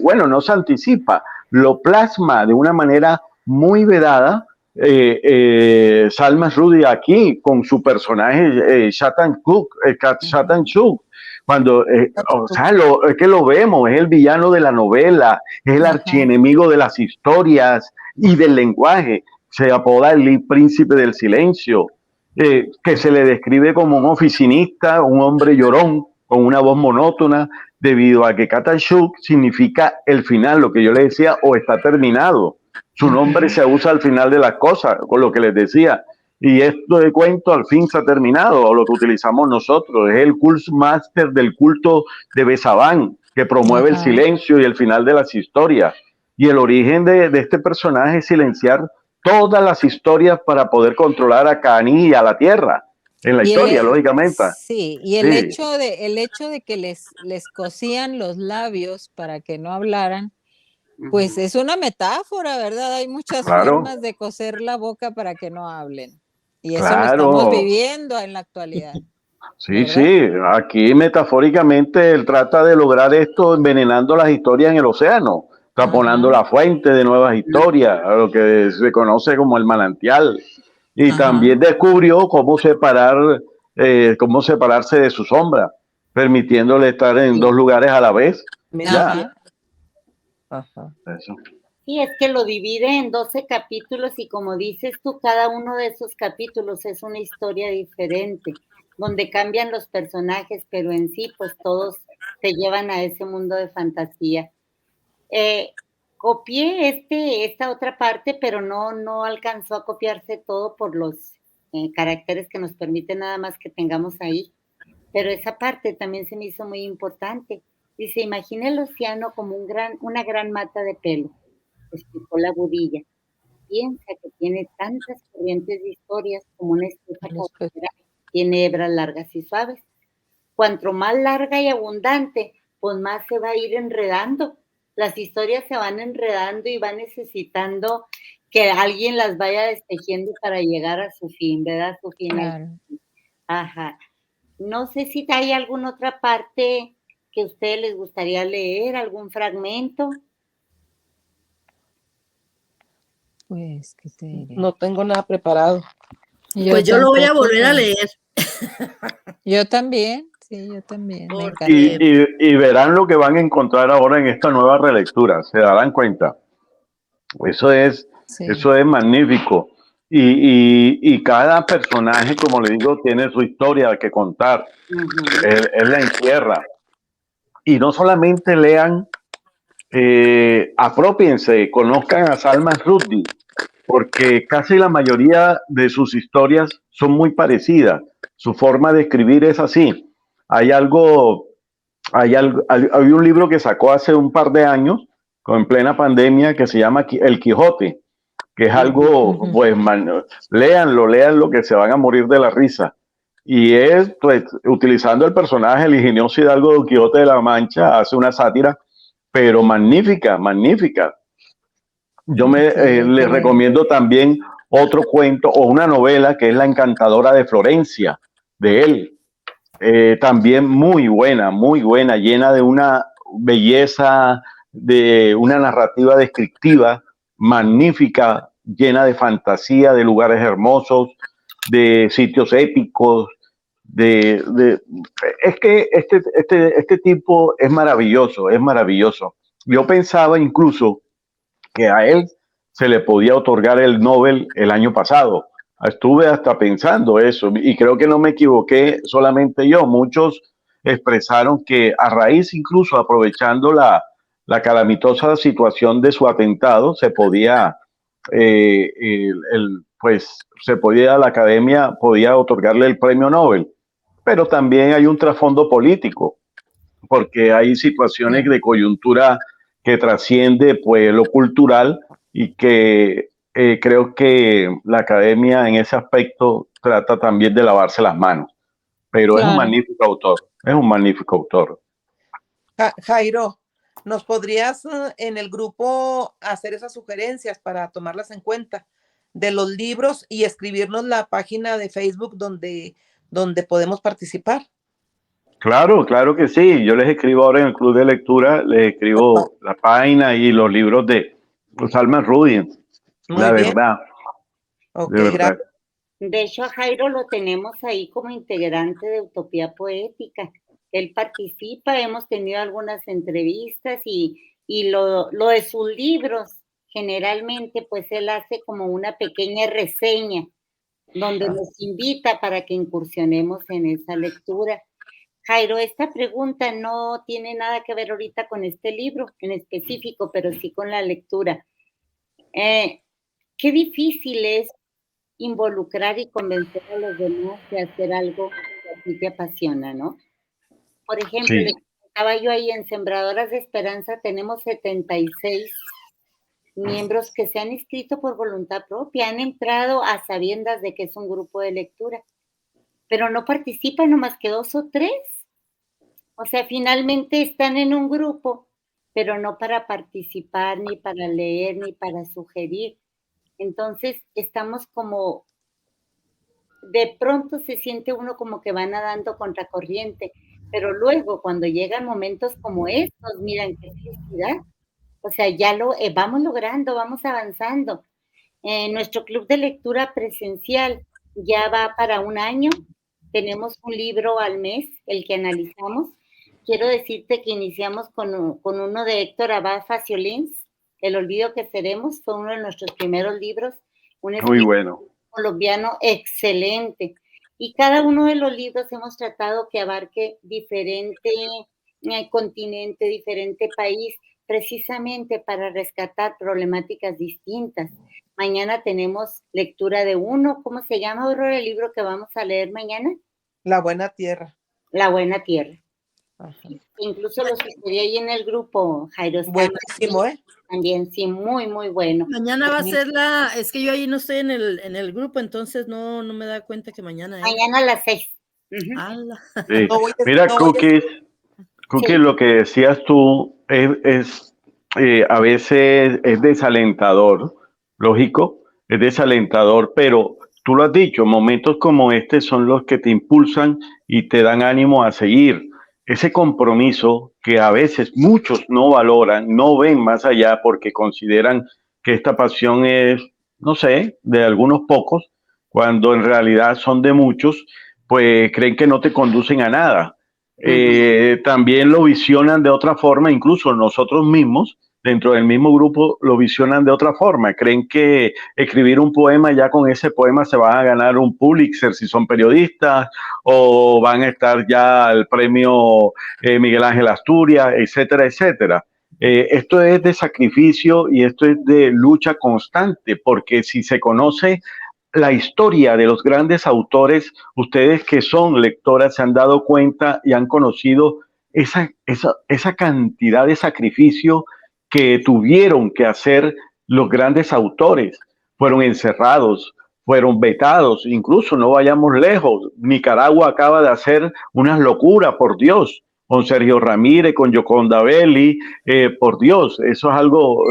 bueno, no se anticipa, lo plasma de una manera muy vedada Salman Rushdie aquí con su personaje Shatan Chuk. Cuando, o sea, es que lo vemos, es el villano de la novela, es el archienemigo de las historias y del lenguaje. Se apoda el príncipe del silencio, que se le describe como un oficinista, un hombre llorón, con una voz monótona, debido a que Katashuk significa el final, lo que yo le decía, o está terminado. Su nombre se usa al final de las cosas, con lo que les decía. Y esto de cuento al fin se ha terminado, o lo que utilizamos nosotros, es el Kultmaster del culto de Besabán, que promueve el silencio y el final de las historias. Y el origen de este personaje es silenciar todas las historias para poder controlar a Kani y a la Tierra, en la historia, lógicamente. Sí, y el hecho de que les cosían los labios para que no hablaran, pues es una metáfora, ¿verdad? Hay muchas formas de coser la boca para que no hablen. Y eso lo estamos viviendo en la actualidad. Sí, ¿verdad? Sí, aquí metafóricamente él trata de lograr esto envenenando las historias en el océano, taponando la fuente de nuevas historias, a lo que se conoce como el manantial. Y también descubrió cómo separarse de su sombra, permitiéndole estar en dos lugares a la vez. Eso. Sí, es que lo divide en 12 capítulos y como dices tú, cada uno de esos capítulos es una historia diferente, donde cambian los personajes, pero en sí, pues todos te llevan a ese mundo de fantasía. Copié esta otra parte, pero no alcanzó a copiarse todo por los caracteres que nos permiten nada más que tengamos ahí. Pero esa parte también se me hizo muy importante. Dice, imagina el océano como una gran mata de pelo, explicó la budilla. Piensa que tiene tantas corrientes de historias como una espeja carretera tiene hebras largas y suaves. Cuanto más larga y abundante, pues más se va a ir enredando. Las historias se van enredando y van necesitando que alguien las vaya destejiendo para llegar a su fin, ¿verdad? Su final. Claro. Ajá. No sé si hay alguna otra parte que a ustedes les gustaría leer, algún fragmento. Pues, ¿qué te diré? No tengo nada preparado. Pues yo lo voy a volver a leer. Yo también, sí, yo también. Me encanta. Y verán lo que van a encontrar ahora en esta nueva relectura, se darán cuenta. Eso es magnífico. Y cada personaje, como le digo, tiene su historia que contar. Él la encierra. Y no solamente lean, apropiense, conozcan a Salman Rushdie, porque casi la mayoría de sus historias son muy parecidas. Su forma de escribir es así. Hay un libro que sacó hace un par de años, en plena pandemia, que se llama El Quijote, que es algo, pues, léanlo, que se van a morir de la risa. Y es, pues, utilizando el personaje, el ingenioso Hidalgo Don Quijote de la Mancha, hace una sátira, pero magnífica, magnífica. Yo les recomiendo también otro cuento o una novela que es La Encantadora de Florencia, de él. También muy buena, llena de una belleza, de una narrativa descriptiva magnífica, llena de fantasía, de lugares hermosos, de sitios épicos. Es que este tipo es maravilloso, es maravilloso. Yo pensaba incluso que a él se le podía otorgar el Nobel el año pasado. Estuve hasta pensando eso y creo que no me equivoqué solamente yo. Muchos expresaron que a raíz, incluso aprovechando la calamitosa situación de su atentado, se podía, la academia podía otorgarle el premio Nobel. Pero también hay un trasfondo político, porque hay situaciones de coyuntura que trasciende, pues, lo cultural, y que creo que la academia en ese aspecto trata también de lavarse las manos. Pero es un magnífico autor. Jairo, ¿nos podrías en el grupo hacer esas sugerencias para tomarlas en cuenta de los libros y escribirnos la página de Facebook donde podemos participar? Claro que sí. Yo les escribo ahora en el club de lectura, les escribo la página y los libros de Salman Rushdie. La verdad. Okay, gracias. De hecho, a Jairo lo tenemos ahí como integrante de Utopía Poética. Él participa, hemos tenido algunas entrevistas y lo de sus libros, generalmente, pues él hace como una pequeña reseña donde nos invita para que incursionemos en esa lectura. Jairo, esta pregunta no tiene nada que ver ahorita con este libro en específico, pero sí con la lectura. Qué difícil es involucrar y convencer a los demás de hacer algo que a ti te apasiona, ¿no? Por ejemplo, Sí. le comentaba yo ahí en Sembradoras de Esperanza, tenemos 76 miembros que se han inscrito por voluntad propia, han entrado a sabiendas de que es un grupo de lectura, pero no participan nomás que 2 o 3. O sea, finalmente están en un grupo, pero no para participar, ni para leer, ni para sugerir. Entonces, estamos como, de pronto se siente uno como que va nadando contracorriente, pero luego cuando llegan momentos como estos, miran qué felicidad. O sea, ya lo vamos logrando, vamos avanzando. Nuestro club de lectura presencial ya va para 1 año. Tenemos un libro al mes, el que analizamos. Quiero decirte que iniciamos con uno de Héctor Abad Faciolins, El olvido que seremos, fue uno de nuestros primeros libros. Muy bueno. Colombiano excelente. Y cada uno de los libros hemos tratado que abarque diferente continente, diferente país, precisamente para rescatar problemáticas distintas. Mañana tenemos lectura de uno. ¿Cómo se llama, Aurora, el libro que vamos a leer mañana? La Buena Tierra. La Buena Tierra. Ajá. Incluso lo sugerí ahí en el grupo, Jairo. Buenísimo, ¿eh? También, sí, muy, muy bueno. Mañana va a ser es que yo ahí no estoy en el grupo, entonces no me da cuenta que mañana es. Mañana a las 6. Sí. No voy a- Mira, no voy a- Cookies, Sí. lo que decías tú es a veces es desalentador, lógico, es desalentador, pero tú lo has dicho, momentos como este son los que te impulsan y te dan ánimo a seguir. Ese compromiso que a veces muchos no valoran, no ven más allá porque consideran que esta pasión es, no sé, de algunos pocos, cuando en realidad son de muchos, pues creen que no te conducen a nada. También lo visionan de otra forma, incluso nosotros mismos, dentro del mismo grupo, lo visionan de otra forma. Creen que escribir un poema, ya con ese poema se van a ganar un Pulitzer si son periodistas, o van a estar ya al premio Miguel Ángel Asturias, etcétera, etcétera. Esto es de sacrificio y esto es de lucha constante, porque si se conoce la historia de los grandes autores, ustedes que son lectoras se han dado cuenta y han conocido esa cantidad de sacrificio que tuvieron que hacer los grandes autores. Fueron encerrados, fueron vetados, incluso no vayamos lejos. Nicaragua acaba de hacer unas locuras, por Dios, con Sergio Ramírez, con Yoconda Belli, por Dios, eso es algo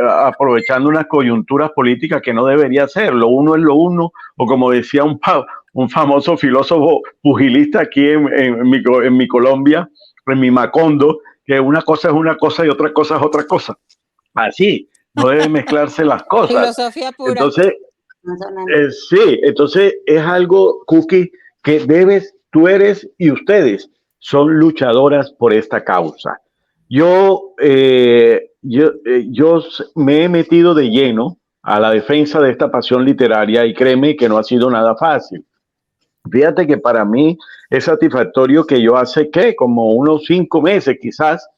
aprovechando unas coyunturas políticas que no debería ser. Lo uno es lo uno, o como decía un famoso filósofo pugilista aquí en mi Colombia, en mi Macondo, que una cosa es una cosa y otra cosa es otra cosa. Así, no deben mezclarse las cosas. Filosofía pura. Entonces, sí, entonces es algo, Cookie, que tú eres y ustedes son luchadoras por esta causa. Yo me he metido de lleno a la defensa de esta pasión literaria y créeme que no ha sido nada fácil. Fíjate que para mí es satisfactorio que yo hace, ¿qué? Como unos 5 meses quizás,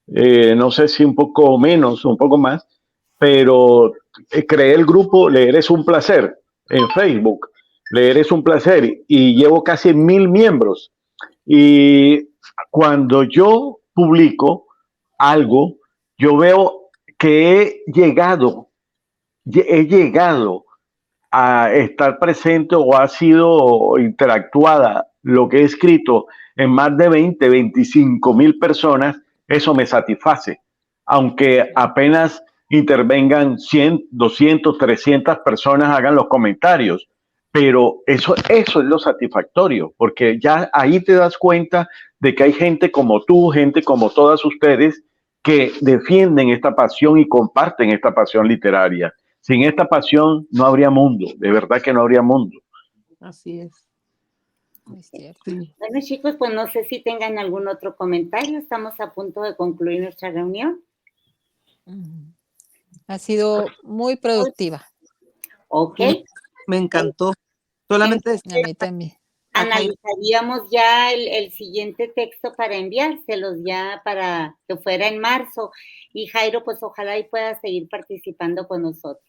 no sé si un poco menos, un poco más, pero creé el grupo Leer es un placer en Facebook. Leer es un placer y llevo casi 1000 miembros. Y cuando yo publico algo, yo veo que he llegado a estar presente o ha sido interactuada lo que he escrito en más de 25,000 personas, eso me satisface. Aunque apenas intervengan 100, 200, 300 personas, hagan los comentarios. Pero eso es lo satisfactorio, porque ya ahí te das cuenta de que hay gente como tú, gente como todas ustedes, que defienden esta pasión y comparten esta pasión literaria. Sin esta pasión no habría mundo, de verdad que no habría mundo. Así es. Sí. Bueno, chicos, pues no sé si tengan algún otro comentario. Estamos a punto de concluir nuestra reunión. Ha sido muy productiva. Ok. Me encantó. Solamente A mí también. Analizaríamos ya el siguiente texto para enviárselos ya para que fuera en marzo. Y Jairo, pues ojalá y pueda seguir participando con nosotros.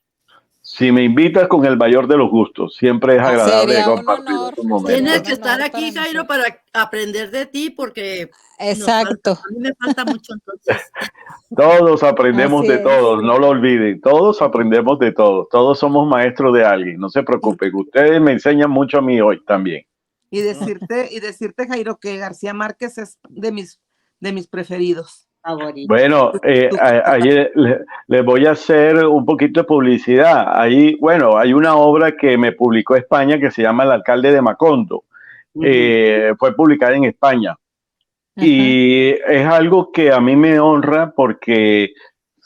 Si me invitas, con el mayor de los gustos, siempre es agradable Sería un compartir honor. estos momentos. Tienes que estar aquí, Jairo, para aprender de ti, porque exacto. A mí me falta mucho, entonces. Todos aprendemos Así de es. todos, no lo olviden, todos aprendemos de todos, todos somos maestros de alguien, no se preocupen, ustedes me enseñan mucho a mí hoy también. Y decirte, Jairo, que García Márquez es de mis preferidos. Favorito. Bueno, ayer les voy a hacer un poquito de publicidad. Ahí, bueno, hay una obra que me publicó España que se llama El alcalde de Macondo. Fue publicada en España. Y es algo que a mí me honra porque,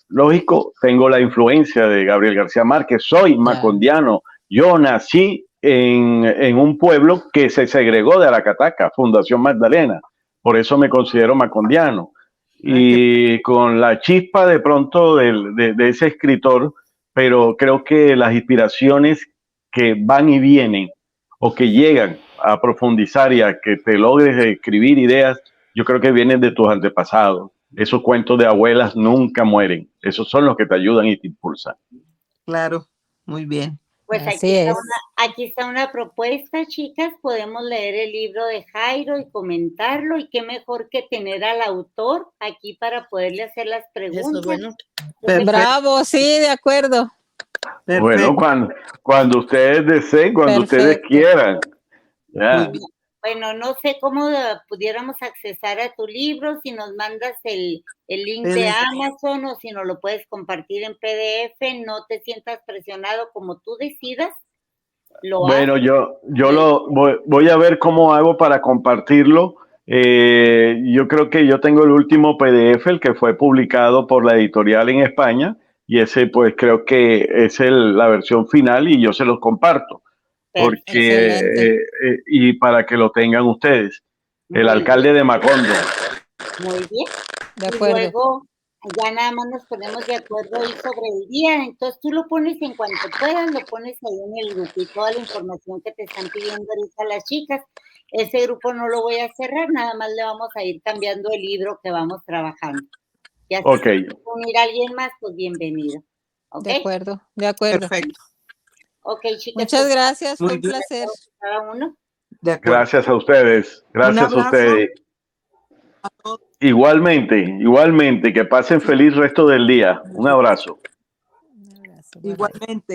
lógico, tengo la influencia de Gabriel García Márquez, soy macondiano. Yo nací en un pueblo que se segregó de Aracataca, Fundación Magdalena. Por eso me considero macondiano. Y con la chispa de pronto de ese escritor, pero creo que las inspiraciones que van y vienen o que llegan a profundizar y a que te logres escribir ideas, yo creo que vienen de tus antepasados, Esos cuentos de abuelas nunca mueren. Esos son los que te ayudan y te impulsan. Claro, muy bien. Pues Así es. aquí está una propuesta, chicas. Podemos leer el libro de Jairo y comentarlo. Y qué mejor que tener al autor aquí para poderle hacer las preguntas. Eso es bueno. Perfecto. Bravo, sí, de acuerdo. Bueno, cuando ustedes deseen, cuando ustedes Perfecto. quieran. Ya. Muy bien. Bueno, no sé cómo pudiéramos accesar a tu libro, si nos mandas el link de PDF. Amazon o si nos lo puedes compartir en PDF, no te sientas presionado, como tú decidas. Bueno, yo voy a ver cómo hago para compartirlo. Yo creo que yo tengo el último PDF, el que fue publicado por la editorial en España, y ese pues creo que es la versión final y yo se los comparto. Porque y para que lo tengan ustedes. El alcalde de Macondo. Muy bien. De Y acuerdo. luego ya nada más nos ponemos de acuerdo ahí sobre el día. Entonces tú lo pones en cuanto puedas, lo pones ahí en el grupo y toda la información que te están pidiendo ahorita las chicas. Ese grupo no lo voy a cerrar, nada más le vamos a ir cambiando el libro que vamos trabajando. Y así Ok. si quiere unir a alguien más, pues bienvenido. ¿Ok? De acuerdo, de acuerdo. Perfecto. Ok, chicas. Muchas gracias, fue Muy un bien. placer. Cada uno. De acuerdo. Gracias a ustedes. Gracias Un a abrazo ustedes. a todos. Igualmente, que pasen feliz resto del día. Un abrazo. Un abrazo, bye, bye. Igualmente.